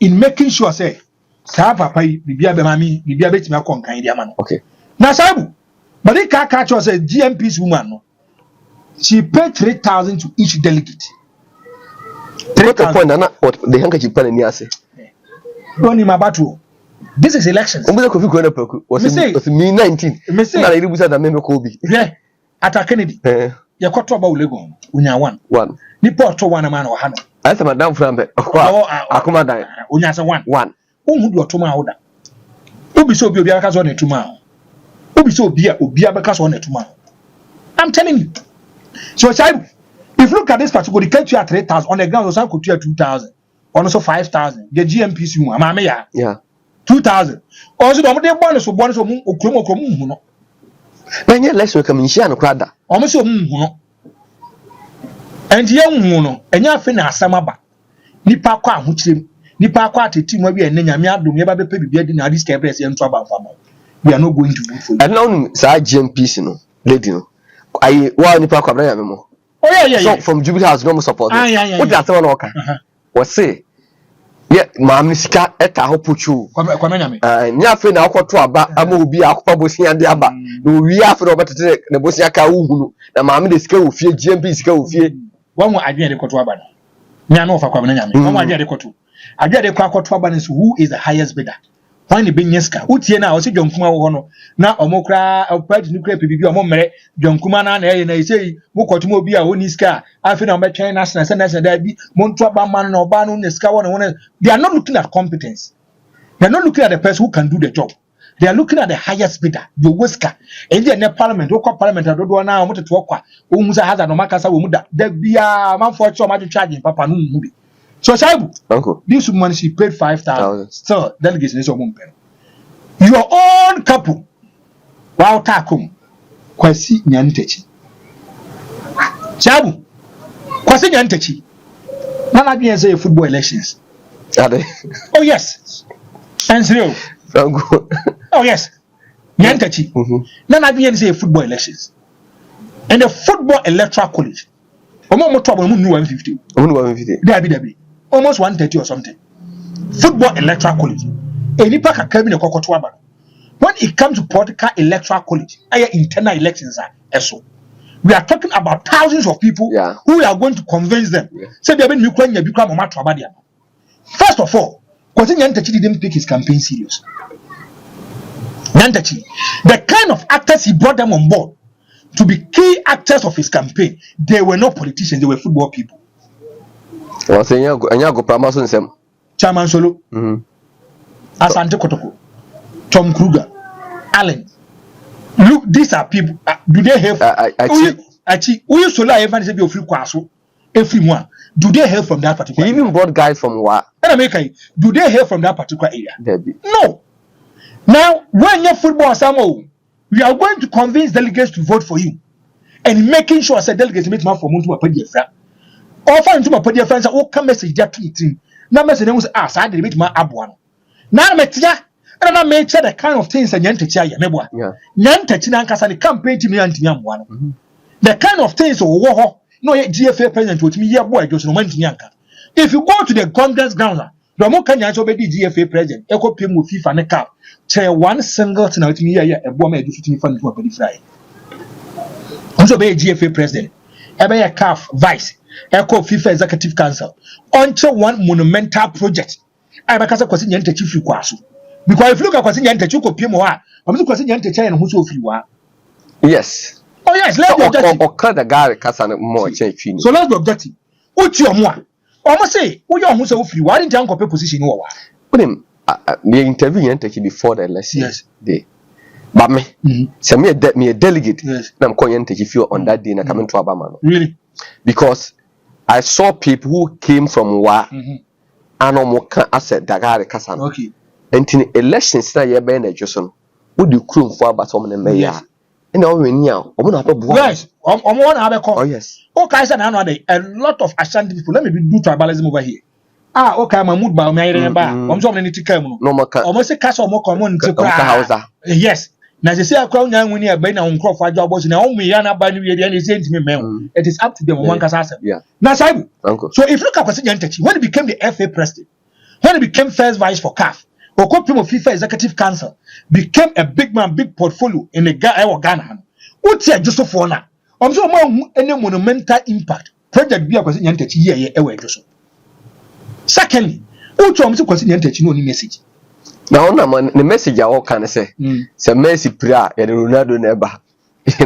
In making sure, say, Sa Papa, Bibia Bemami, Bibia Betima Conca, Diamano. Okay. Now, Sabu, but they can't catch us a GMP's woman. She paid 3,000 to each delegate. 3,000. What the handkerchief pen in Yase. Only my battle. This is elections. Was me 19. Yeah, at Kennedy. You got to about Lego. Unya one. Nipo to one man or Hano. I said, Madame Flambe. Akumadai. Unyasa one. Who would you to my order? Ubi so be a cast on it tomorrow. Ubi so be a because on it tomorrow. I'm telling you. So, if you look at this particular, the country at 3,000 on the ground, also could 2,000, also 5,000. The GMPC, Mamma, yeah, 2,000. Also, the bonus of bonus of Okromo. Then yet, let's welcome in Shiano Crada. Almost and young Muno, and your fin as Samaba. Nipa Qua, which Nipa Qua, Tim, maybe and Yamia, do never be paid in this campus and trouble. We are not going to do for you. And now, side GMPC, no, lady. I want Nipa Qua. Oh, yeah. So from Jubilee has no support. What that's one okay. Was say, yeah, Mammy Scat at a hopuchu. Nya friend, I'll call to Abba, Amubi, Akpabosi and the Abba. We have for over to take the Bosiaka Uhu, the Mammy the scale of fear, GMP scale of fear. One more idea to Abba. Miano for Quamanami. One idea to Kotu. I get a crack to is who is the highest bidder. Find the Binyaska, Utiana, or see John Kuma Hono, now Omokra, or Pet Nuclear PB, or Momere, John Kumana, and I say, Mokotumo be a Uniska, I feel on my China National Senate, and that be Montraba Man or Banu, the Scout. They are not looking at competence. They are not looking at the person who can do the job. They are looking at the highest bidder, the whisker. And then the parliament, local parliament, I don't know now, I want to walk. Umuza has a no Macasa Wumuda. There be a man for so much charging Papa Numi. So, Shaibu, this woman, she paid 5,000. So, delegates is a woman. Your own couple, wow, Takum, Kwasi Nyantechi. Shaibu, Kwasi Nyantechi. None of you say football elections. Are they? Oh, yes. And so, Oh yes. Nyantachi. None of you say football elections. And the football electoral college. Almost 150. Almost 130 or something. Football electoral college. Any pack a cabin when it comes to political electoral college, internal elections are so. We are talking about thousands of people who are going to convince them. Say they have been become a matter about them. First of all, Kwasi Nyantachi didn't take his campaign serious. Nyantachi, the kind of actors he brought them on board to be key actors of his campaign, they were not politicians, they were football people. Chairman Solo, Asante Kotoko, Tom Kruger, Allen. Look, these are people. Do they have? We Sola Evans be free kwaso every one. Do they hail from that particular? He even brought guys from what? Do they hail from that particular area? Debbie. No. Now, when you're football, Samuel, we are going to convince delegates to vote for you, and making sure that delegates make money for money to pay their friend. Offer into my pay their friends. Oh, come message that tweeting. Now message them was asked. I did make my abuano. Now metia. And I made the kind of things that Nyantachi ya mebwa. Nyantachi na nkasa ni campaign team yanti yamwana. The kind of things wo no GFA president with me here boy just no man yanka. If you go to the Congress grounds, the more can you be GFA president, echo pay mu FIFA ne cap. Chair one single thing with me here a boy me do 15 fund to a fry. Also be GFA president. Ebe ya CAF vice, echo FIFA executive council. Until one monumental project. I bakasa kwasi Nyantachi fi kwaso. Because if you look at Kwasi Nyantachi ko piem wa, I'm so Kwasi Nyantachi na huso free wa. Yes. Oh yes, let's be objective. Oka the guy kasa na more change. So let's be objective. Uchi omwa. Omo say, wo yo huso free wa, didn't anko position wo wa. Him me interview Nyantachi before the election. Yes. Day. But me, say me a delegate. Yes. Na mko Nyantachi feel on that day na coming to Abama. Really? Because I saw people who came from wa anomoka asset dagare kasa. Okay. Until elections na ye be na Ejisu no wo di krum fo abatom na me ya ina o weni a o na to bo yes omo na abeko. Oh yes. Okay, say na no dey a lot of Ashanti people. Let me do tribalism over here. Okay, Mahmoud Bawumia yere ba omo na tika mu no maka omo se kasa omo komo nti kwa Hausa. Yes. Na se akwa nya nwuni e be na nkrofo adwo abosi na omo ya na ba ni we dey na se ntimi men. It is up to them one kasa asem. Yeah. Na saibu. So if you look at Kwasi Nyantachi, when he became the FA president, when he became first vice for CAF, Okopim of FIFA Executive Council, became a big man, big portfolio in the Ghana. What's your just for now? I'm so any monumental impact project be a Kwasi Nyantachi here ewe just. Secondly, ucho amso Kwasi Nyantachi no ni message. Now na the message I all can say. Say Messi pra ya Ronaldo never.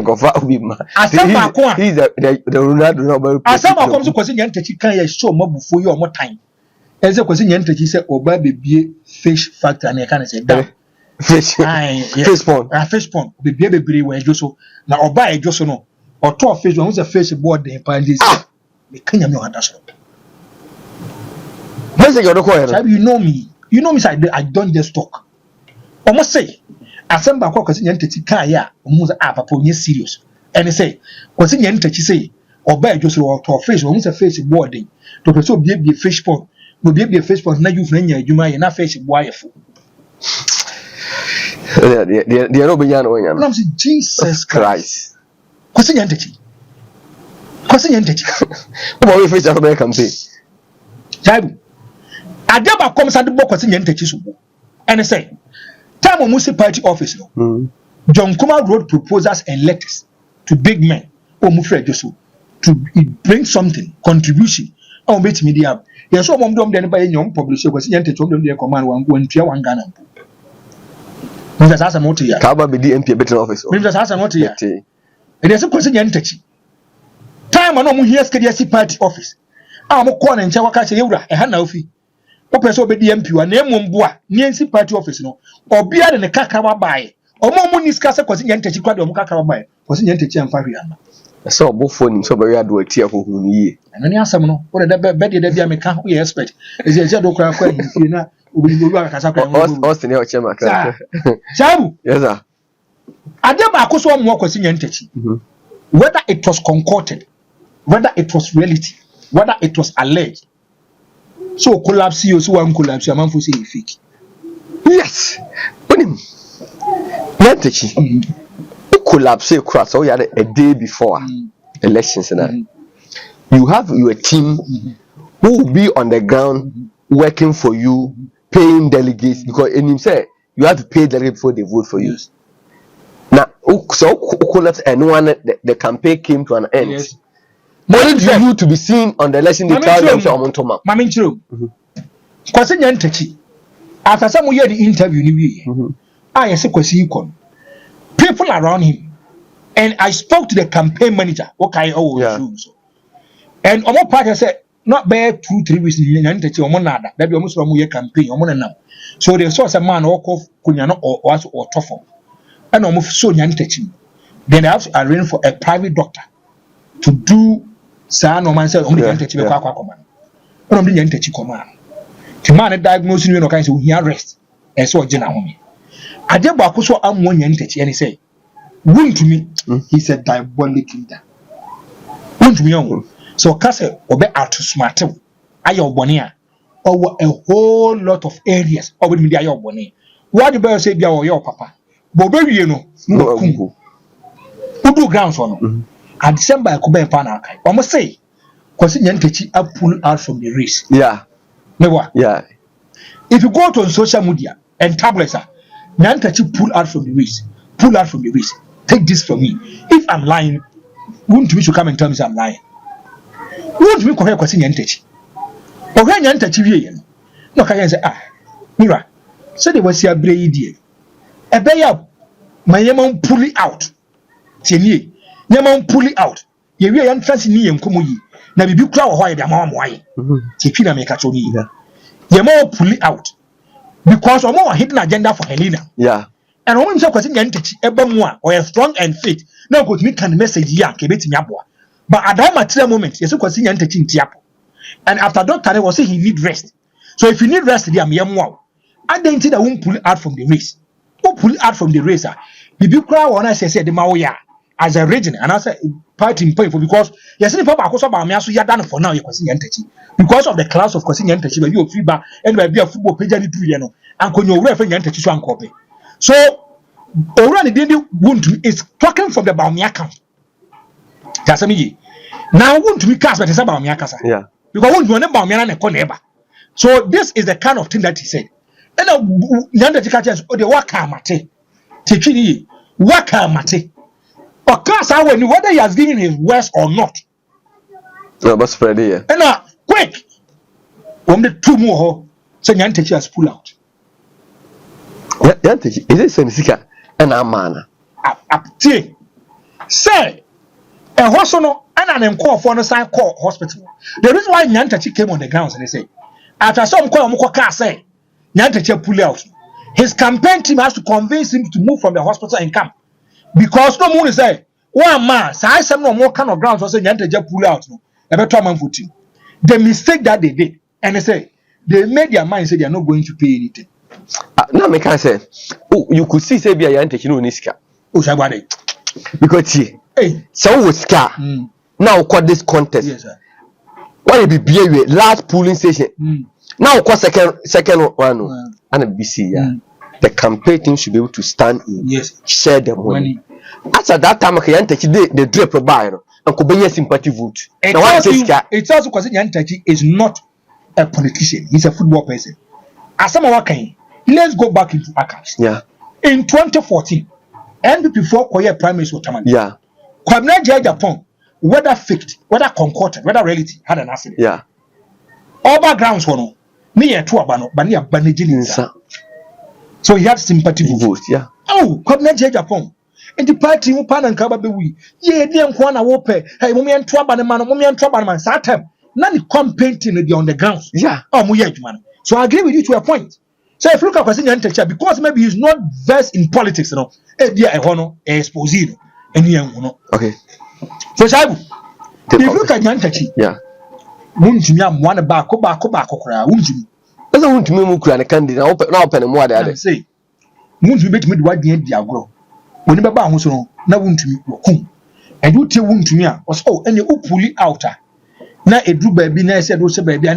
Go for obi ma. Asamba ko a. He's the Ronaldo no ba. Asamba ko amso Kwasi Nyantachi kan ya show mabufo yi omo time. Eze Kwasi Nyantachi say oba bebie fish factory na kan say down. Fish. Fish pond. Fish pond. Bebie bebre we Ejisu. Na oba Ejisu no. Oto fish one say fish board dey pan this. Me kanya me understand. Message you don't call. You know me. You know me say I don't just talk. Almost say Asamba kwa Kwasi Nyantachi kan ya omo say papa onye serious. And say Kwasi Nyantachi say oba Ejisu oto fish one say fish board dey. To person bebie fish pond. No be a fish pond na you friend ya adwuma ye na fish boy fo. They no be yan o yan. No say Jesus Christ. Kwasi Nyantachi. Omo we fish after campaign. Jaibu. Adeba come sa de bo Kwasi Nyantachi so. And say time o municipality office no. John Kuma wrote proposals and letters to big men o mu frɛ Ejisu to bring something contribution. O bet media. Yes, so mom dom den ba nyom publish Kwasi Nyantachi dom den command wan go ntua wan Ghana. Mr. Sasa moti ya. Ka ba be DMP better office. Mr. Sasa moti ya. E dey say Kwasi Nyantachi. Time no mu here schedule party office. Mo ko na nche waka che yewura e ha na ofi. O pese obe DMP wa na emu mboa nsi party office no. Obia de ne kaka wa bae. Omo mu ni skase Kwasi Nyantachi kwa de omo kaka wa bae. Kwasi Nyantachi amfa hwe ana. So bo phone so be ya do ati ahohuru ni ye. Eno ni asem no. O de be de bia me ka ho ye expert. Ezi do kra kwa hifie na obi akasa kwa. Austin e o chema kra. Shabu. Yes sir. Adeba akoso mo Kwasi Nyantachi. Whether it was concocted, whether it was reality, whether it was alleged. So collapse you so one collapse amanfo say fake. Yes. When him Nantechi collapse across so a day before elections and you have your team who will be on the ground working for you, paying delegates because in him say you have to pay delegates before they vote for you. Now so collapse and the campaign came to an end. Yes. Only for you to be seen on the election they tell them so Amontoma. Mami Chiro. Kwasi Nyantechi. After some year the interview ni I say Kwasi Ikon. People around him. And I spoke to the campaign manager. Okay, and Omo Party said not bad 2-3 weeks in Nyantechi Omo nada. That be almost from your campaign Omo na. So they saw some man walk off Kunyano or Toffo. And Omo so Nyantechi. Then they have to arrange for a private doctor to do sa no man say only Nyantechi be kwa command. Only Nyantechi command. The man diagnosing you no kind say he arrest and so jina home. Ade ba ko so amwo Nyantechi and he say won to me he's a diabolic leader. Won to me on. So kase obe out smart ayo bone a over a whole lot of areas over me ayo bone. What the boy say bia wo your papa. Bo be wie no no kungo. Udu grounds on. At December I could be pan kai. Almost say Kwasi Nyantechi are pulled out from the race. Yeah. Never. Yeah. If you go to social media and tablets, Nyantechi pull out from the race. Pull out from the race. Take this from me. If I'm lying, wouldn't you come and tell me I'm lying? Wouldn't you correct Kwasi Nyantechi? Or when Nyantechi, no, can say, Mira, so they was here, Brady. A bay up, my yamon pull it out. Say, Yamon pull it out. You really fancy me and Kumuyi. Now, you crowd why the mom why. Tikina make a tony. Yamon pull it out. Because of more hidden agenda for Helena. Yeah. And women so question Nyantechi Ebamwa or a strong and fit. No good me can message ya kebeti nyabwa. But at that material moment, yes, question Nyantechi in Tiapo. And after Doctor was say he need rest. So if you need rest, they are Yamwa. I didn't see that won't pull it out from the race. Who pull it out from the race? The crowd when I say the Maoya as a region, and I say party point for because yes, any papa because about me so you done for now you question Nyantechi because of the class of question Nyantechi where you free bar and where be a football page and do you know and when you refer Nyantechi so ankope. So already didn't want to is talking from the Bawumia camp. That's me. Now want to be cast but it's about Bawumia kasa. Yeah. Because want to know Bawumia na koneba. So this is the kind of thing that he said. And Nyantechi catches oh the waka mate. Tekini waka mate. Or cast out when whether he has given his words or not. No, but spread here. And quick. When the two more so Nyantechi has pulled out. Nyantechi is it Senisika and Amana? Say a hospital and an call for no sign call hospital. The reason why Nyantechi came on the grounds and they say after some call Mukoka say Nyantechi pull out. His campaign team has to convince him to move from the hospital and come. Because no one say one man, so I said no more kind of grounds. Also, Nyantechi pull out. No, a better man for team. The mistake that they did, and they say they made their mind say they are not going to pay anything. Now, me can say, oh, you could see say be a Nyantechi no niska. Oh, Shabade. Because hey, so was car. Now, call this contest. Yes, sir. Why be BA last polling station? Now, call second one, and a BC. Yeah. The campaign team should be able to stand in, yes, share the money. At that time, Nyantechi the drip buy and could be sympathy vote. It's also because Nyantechi is not a politician; he's a football person. As some of let's go back into archives. Yeah. In 2014, and before Korea Primaries were terminated. Yeah. Kwabena Japan, whether faked, whether concocted, whether reality had an accident. Yeah. All backgrounds were no. Me two abano, but near Banijin. So he had sympathy vote. Yeah. Oh, Kwabena Japan. And the party who pan and cover be yeah, dear Kwana Wope, hey, Mummy and Trabaman, Mummy and Trabaman, Satam. None campaigning on the grounds. Yeah. Oh, man. So I agree with you to a point. So if you look at Nyantechi, because maybe he's not versed in politics, you know, exposed, and okay. So Shaibu, if you look at Nyantechi, yeah, Munjumi, one back, Unjumi. That's a wound to me, Muku and a candidate. Now, open and what I say. Munjumi bet me what the end grow. When you buy who's no, now won't to me, and you tell wound to me, was oh, and you pull it out. Now a drew baby, I said, also baby,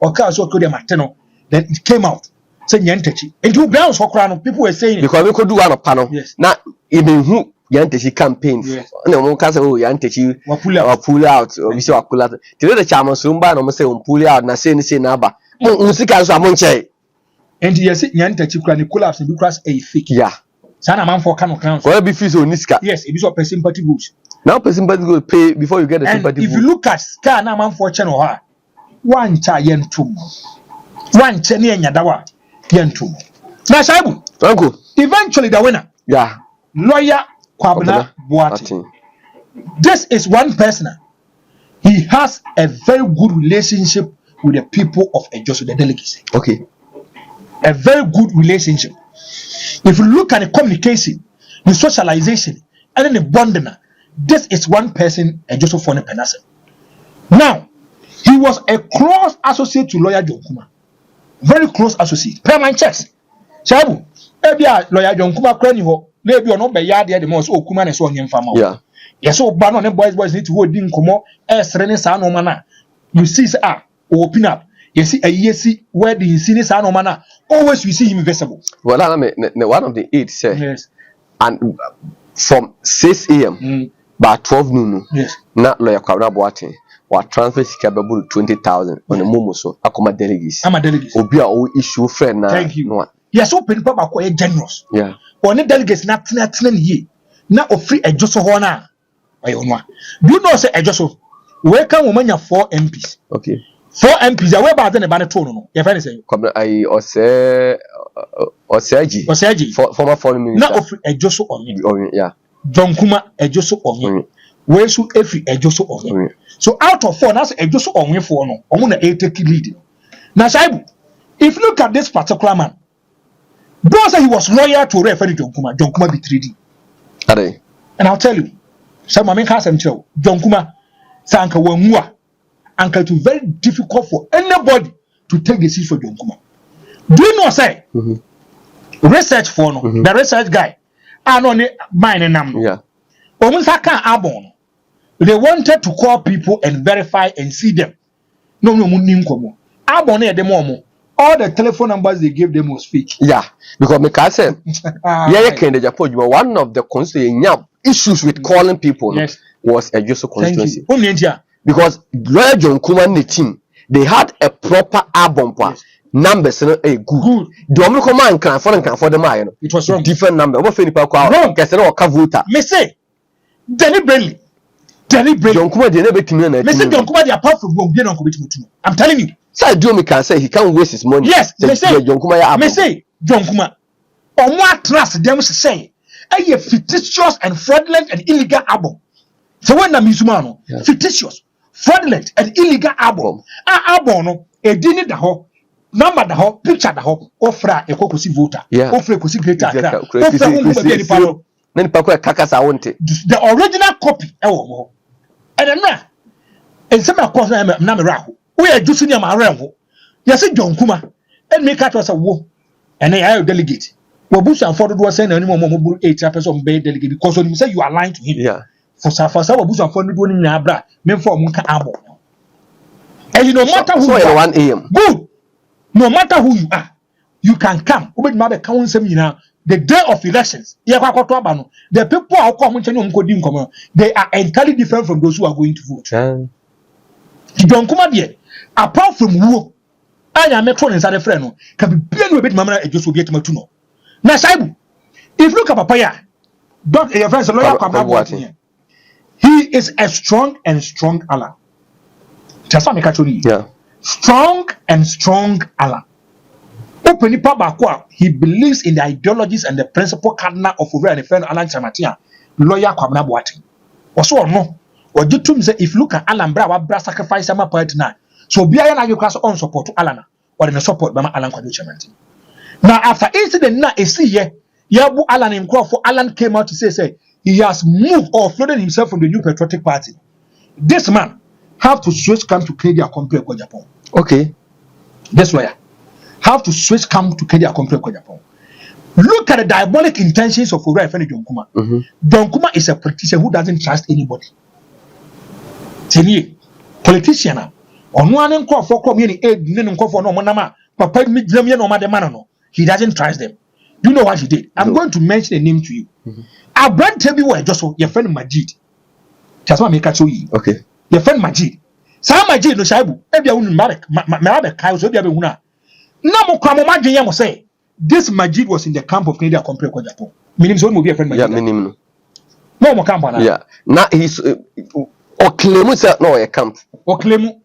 or cars or could have then it came out. say nyantachi into grounds for crown people were saying because we could do one panel. Yes. Now even who yantachi campaign. Yes. No one can say oh yantachi wa pull out or we say wa pull out. Till the chairman sumba no say pull out na say naba. Unsika so amonche. And yes nyantachi kura ni collapse because a fake. Yeah. Sana man for Kano Crown. Or be fees on niska. Yes, it is a sympathy votes. Now sympathy go pay before you get the sympathy vote. If you look at Scar na man for channel ha, one cha yentum. One cheni nyadawa yentum. Na Shaibu. Uncle. Eventually the winner. Yeah. Lawyer Kwabena Boateng. This is one person. He has a very good relationship with the people of Ejisu, the delegates. Okay. A very good relationship. If you look at the communication, the socialization, and then the bonding, this is one person, Ejisu Fone Penase. Now, he was a close associate to lawyer John Kuma. Very close associate. Primaries checks. Shabu, lawyer John Kuma cranny ho, maybe or not by yard the most Kuma and so on him farmer. Yeah. Yes, so Banon boys need to hold in Como, Rene Sano Mana. You see, open up. You see a yesi where the senior Sano Mana. Always we see him visible. Well, I mean, one of the 8 said, yes, and from 6 a.m. by 12 noon, yes, not lawyer Kwabena Boateng, or transfer capable 20,000 on the Momoso, Akoma delegates. I'm a delegate. Obia o issue friend now. Thank you. Yes, open Papa quite generous. Yeah. On the delegates not ye. Now of free a Josso Hona. Do you know say Ejisu? Where can woman have 4 MPs? Okay. 4 MPs. Are where about then about the no? Your friend say. I Oseji. Former foreign minister. Now of Ejisu on yeah. John Kuma Ejisu on where should every Ejisu on so out of 4, that's Ejisu on 4 no. I'm gonna take lead. Now Shaibu, if you look at this particular man, bro said he was loyal to referee John Kuma. John Kuma betrayed him. Are they? And I'll tell you. Some men can't say John Kuma Sanka Wamua Uncle to very difficult for anybody to take the seat for John Kuma. Do you know say research for no the research guy and on mine number. Yeah. Omusaka Abon. They wanted to call people and verify and see them. No Abon the all the telephone numbers they gave them was fake. Yeah, because me can say one of the constituency issues with calling people was a Ejisu constituency. Because lawyer John Kuma and the team, they had a proper album numbers good. The only command can for them it was wrong. Different number. What people call wrong? Voter. Me say deliberately. John Kuma they never team. Me say John Kuma they apart from wrong. I'm telling you. So Joe can say he can't waste his money. Yes, me say John Kuma. Me say John Kuma. On what trust them say a fictitious and fraudulent and illegal album. So when the Mizumano fictitious, fraudulent and illegal album. Album a dinner the ho, number the ho, picture the ho, offer a cocosi voter. Yeah. Offer a cocosi greater. Then Kakasa want it. The original copy. Oh, and then and some of course Namarahu. We are just in your Marango. Yes, John Kuma. And make out was a war. And I are delegate. Well, Bush and Ford was saying any more 8 person bay delegate because when you say you are lying to him. Yeah. For some Bush and Ford doing in Abra, men for Munka Abo. And you no matter who you are, 1 a.m. Good. No matter who you are, you can come. Ubed Mother Council now. The day of elections, the people are coming to they are entirely different from those who are going to vote. John Kuma dear, apart from who I am a friend inside a friend, can be plain with Mamma and just will get Matuno. Now, Saibu, if you look at Papaya, don't your friends a lawyer. He is a strong Alan. Just want to yeah. Strong Alan. Open Pabakwa, he believes in the ideologies and the principle cardinal of Ure and the friend Alan Chamatia, lawyer Kwabena Boateng. Also, no. Or you to say if you look at Alan Bra sacrifice some partner. So be I you class on support to Alana or in the support by Alan Kwabena. Now after incident na a see ye Yabu Alan in for Alan came out to say he has moved or flooded himself from the New Patriotic Party. This man have to switch camp to Kenya compare with Japan. Okay. That's why have to switch camp to Kenya compare with Japan. Look at the diabolic intentions of Ure and John Kuma. John Kuma is a politician who doesn't trust anybody. Tini politician on one and call for community aid, no for no manama, papa me no madamano. he doesn't trust them. Do you know what he did? I'm going to mention a name to you. Our brand tell me where just your friend Majid. Just want to make a show you. Okay. Your friend Majid. Some Majid no shaibu. Ebi unu marek. Merabe kai so ebi abe una. Na mo kwa mo Majid ya mo say. This Majid was in the camp of Canada compared to Japan. Minim so mo be a friend Majid. Yeah, minim. No mo camp na. Yeah. Na he's o claim say no a camp. O claim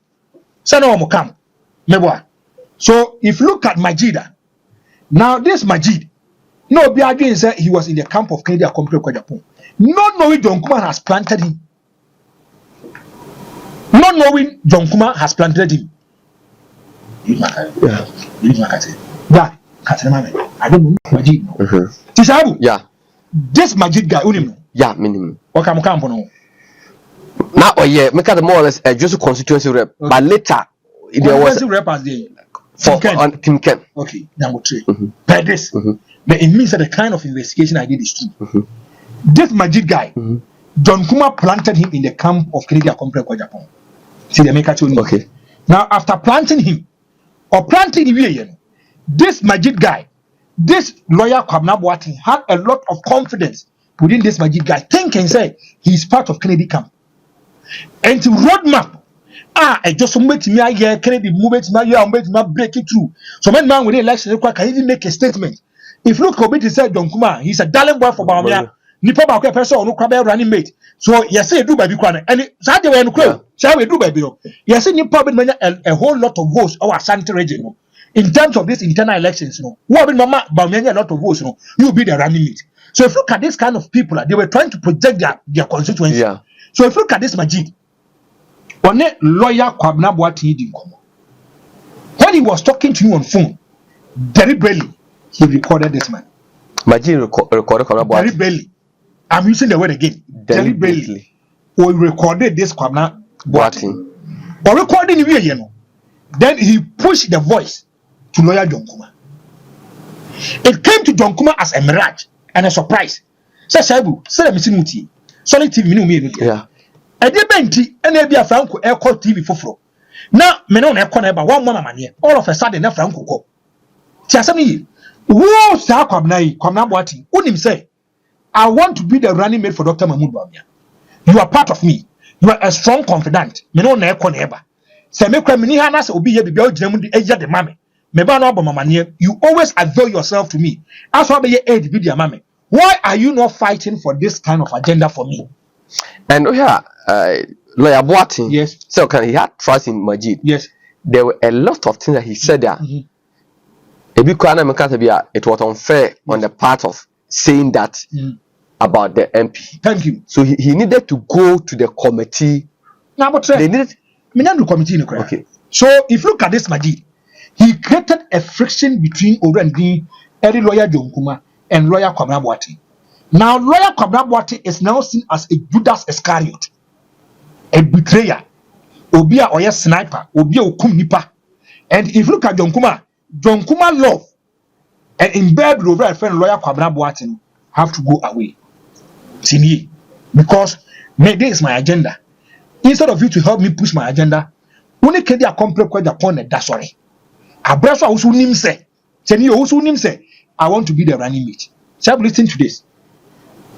say no mo camp. Meboa. So if you look at Majid, now this Majid, no be again say he was in the camp of Canada compared to Japan. Not knowing John Kuma has planted him. Not knowing John Kuma has planted him. Yeah. Yeah. I don't know Majid. Tisabu. Yeah. This Majid guy, unim. Yeah, minimum. Okay, I'm camp no. Now, oh yeah, make it more or less just a constituency rep. Okay. But later, there was a rep as the for Kim Ken. Okay, number 3. By this, but it means that the kind of investigation I did is true. This Majid guy, John Kuma planted him in the camp of Canada compared to Japan. See the make a okay. Now, after planting him, or planting him, this Majid guy, this lawyer Kwabena Boateng had a lot of confidence within this Majid guy, thinking say he's part of Kennedy camp. And to roadmap, I just make me here Kennedy movement, my break it through. So when man with the election can even make a statement. If look how he said John Kuma, he's a darling boy for Bawumia. Nipa ba person no kwabe running mate. So yes, say do baby kwana. And so they were no crow. Shall we do baby? Yes, nipa be a whole lot of votes our Ashanti region. In terms of these internal elections, who have been mama Bawumia a lot of votes, you be the running mate. So if you look at this kind of people, they were trying to project their constituency. Yeah. So if you look at this Majid, when lawyer Kwabena Boateng did come, when he was talking to you on phone, deliberately he recorded this man. Majid recorded Kwabena Boateng. Deliberately. I'm using the word again. Deliberately. We recorded this Kwabena Boateng. Or recording the then he pushed the voice to lawyer John Kuma. It came to John Kuma as a mirage and a surprise. Say Shaibu, say me sinuti. Solid TV minu me. Yeah. E dey benti e na bia Franco e call TV foforo. Na me no na e call na ba one man amane. All of a sudden na Franco call. Ti asem yi. Wo sa Kwabena Boateng. Unim say I want to be the running mate for Dr. Mahmoud Bawumia. You are part of me. You are a strong confidant. Me no na e call na ba. Say me kwa mini ha na se obi ye bibia ogina mu di eja de mame. Me ba no abomamane. You always avail yourself to me. As what be ye aid bi dia mame. Why are you not fighting for this kind of agenda for me? And here, lawyer Boateng, yes. So he had trust in Majid. Yes. There were a lot of things that he said there. It was unfair on the part of saying that about the MP. Thank you. So he needed to go to the committee. Now, but they needed. Committee. Okay. So if you look at this Majid, he created a friction between Oro and Green, every lawyer John Kuma, and lawyer Kwabena Boateng. Now, lawyer Kwabena Boateng is now seen as a Judas Iscariot, a betrayer, Obia or sniper, Obia Okum Nipa. And if you look at John Kuma love and in bed with over a friend lawyer Kwabena Boateng have to go away. See, because this is my agenda. Instead of you to help me push my agenda, only can they accomplish quite the point that sorry. A brother also name say, I want to be the running mate. Shall we listen to this?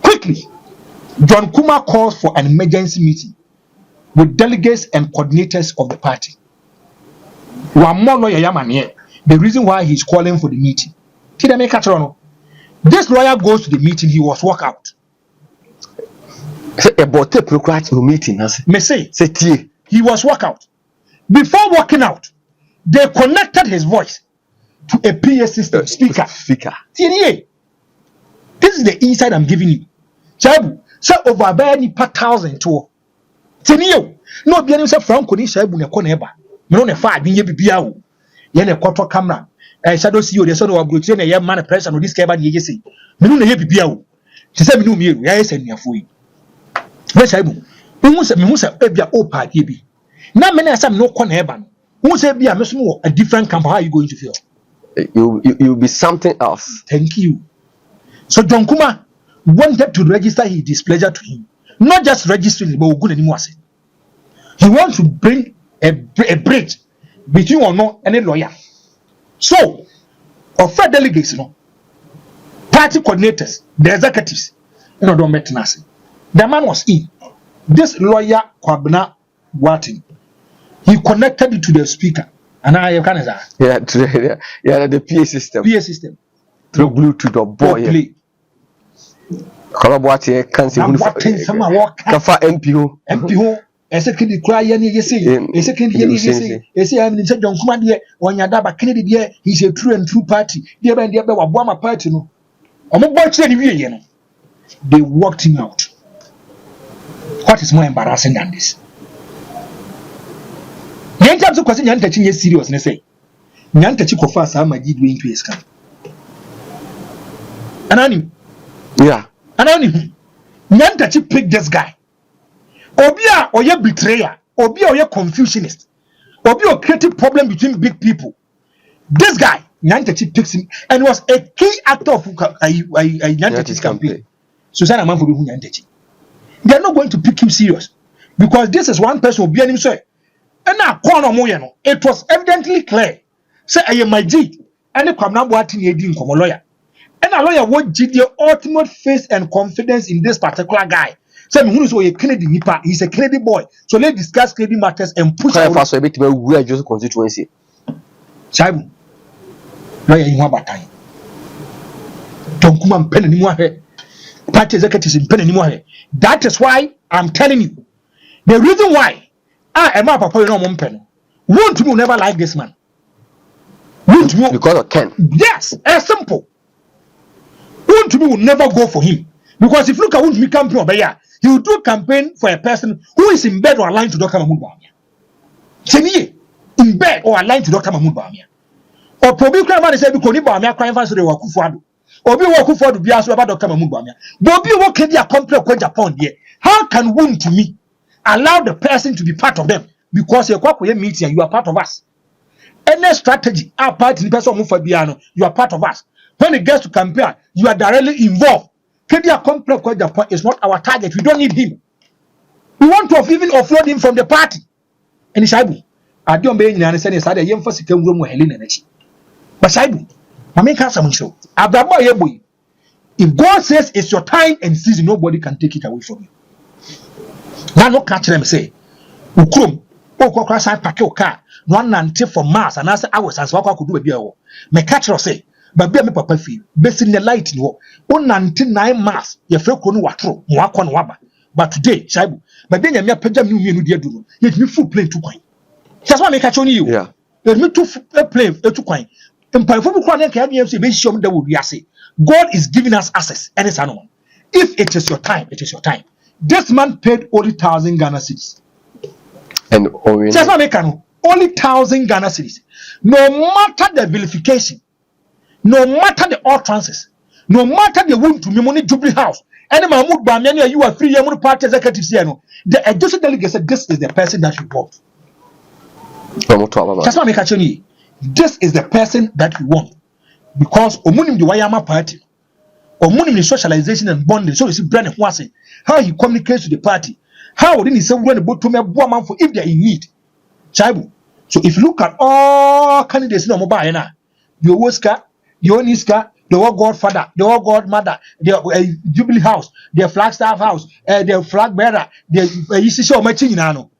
Quickly, John Kuma calls for an emergency meeting with delegates and coordinators of the party. One more lawyer Yaman here. The reason why he's calling for the meeting. This lawyer goes to the meeting, he was walk out. About the meeting, me say he was walk out. Before walking out, they connected his voice to a PA system speaker. This is the insight I'm giving you. Chabu, so over by per thousand to Tinio. No, be any Franco ni Shabu ne Coneba. No, ne fire being Bibiao. Yen a quarter camera. I shadow see you, the son of Brutin, a young man, a person of this cabin. Ye say, Minu Bibiao. She said, "Me, yes, and your food." Yes, I will. Who said, "Musa, Ebia, oh, party." Now, many are some no Coneba. Who said, "Be a different camp." How are you going to feel? You'll be something else. Thank you. So John Kuma wanted to register his displeasure to him. Not just registering, but good anymore. He wants to bring a bridge between or not any lawyer. So or Fed delegates, party coordinators, the executives, don't met nothing. The man was in. This lawyer, Kwabena Watin, he connected it to the speaker. And I can say, the PA system. PA system. Through Bluetooth or boy. Collaborate can't see some walk. MPO. A second cry, a second I'm in John Kumadia, on Yadaba Kennedy, he's a true and true party. Dear and dear Bawumia party. They walked him out. What is more embarrassing than this? The entire question you're touching is serious, and say, Yantachi Kofa, I'm a G doing to his camp. Anonymous. Yeah. Anonymous. Yantachi picked this guy. Obia or your betrayer, Obia or your confusionist, Obia or creative problem between big people. This guy, Yantachi picks him and was a key actor of Yantachi's campaign. Susanna Manford Yantachi. They are not going to pick him serious because this is one person who be him say. And now, it was evidently clear. Say, I am my G, and the Kwabena Watin Yedin from a lawyer. And a lawyer would give the ultimate faith and confidence in this particular guy. So, a Kennedy Nipa, he's a Kennedy boy. So, let's discuss Kennedy matters and push out. First, a bit we are just constituency. Shaibu, lawyer in one time. Don't come and pen anymore. Party executives in pen anymore. That is why I'm telling you. The reason why I am a papa, you know, Mumpen. Won't you never like this man? Won't you? Because of Ken. Yes, it's simple. Won't you will never go for him? Because if you look at Won't me campaign over here, he will do a campaign for a person who is in bed or aligned to Dr. Mahmoud Bawumia. Seniye, in bed or aligned to Dr. Mahmoud Bawumia. Or probably crime said because Bawumia crime fans they were Kufuado. Or be Kufuado be asked about Dr. Mahmoud Bawumia. But be what can be a complex Japan here? How can Won't to me allow the person to be part of them? Because you're quite meeting, you are part of us. Any strategy, our party in person move for Biano, you are part of us. When it gets to campaign, you are directly involved. Kedia complex Japan is not our target. We don't need him. We want to even offload him from the party. And Shaibu, I don't be in the understanding side. I am for second room with Helen energy. But Shaibu, I make us some show. If God says it's your time and season, nobody can take it away from you. Now, no catch them say, Ukrum, Oko side pack your car, one until for Mars, and answer hours as what I could do a beer. My catcher say, but be a papa feel, based in the light in war. 1 until 9 Mars, your friend couldn't watro, Mwakon Waba. But today, Shaibu, but then you're pajam you dear do, yet me full plane to coin. That's why I catch on you. Yeah. Let me to play to coin. And by football, I can't be shown that would be say. God is giving us access, and it's unknown. If it is your time, it is your time. This man paid only 1,000 Ghana cedis. And only 1,000 Ghana cedis. No matter the vilification, no matter the utterances, no matter the wound to me money Jubilee House, any Mahmoud Bawumia, you are free, you party executives here. The Ejisu delegate said this is the person that you want. That's why I'm catching you. This is the person that we want. Because Omunim the Wayama party, Omunim the socialization and bonding, so you see Brandon Huase, how he communicates to the party, how did he say when about to me for if they're in need. Chaibu. So if you look at all candidates in the mobile now, the Oscar, the Oniska, the War Godfather, the War Godmother, the Jubilee House, the Flagstaff House, the Flag Bearer, the Ejisu Machinano.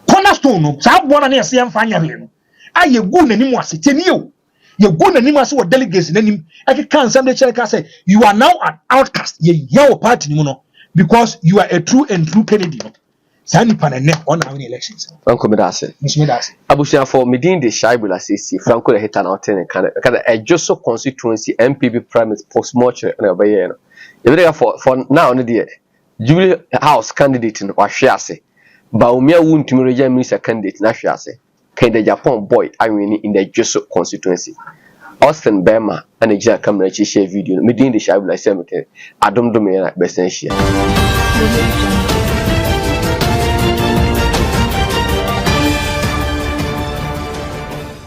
Cornerstone, no, South Born and SCM Fanya. I you go anymore, sitting you. You go anymore, so delegates in him. I can't say you are now an outcast. Your party, because you are a true Kennedy. Sani panene on our elections. Franco Medase. Abusia for Medin de Shaibula CC, Franco the Hitan out in Canada, a Ejisu constituency MPB Primaries post-mortem and a bayano. For now, the Jubilee House candidate in Washiase. Bawumia won't to me minister candidate in Ashiase. Can the Japan boy I mean in the Ejisu constituency. Austin Bema and a Jack camera share video. Medin de Shaibula cemetery. Adam Domina Bessentia.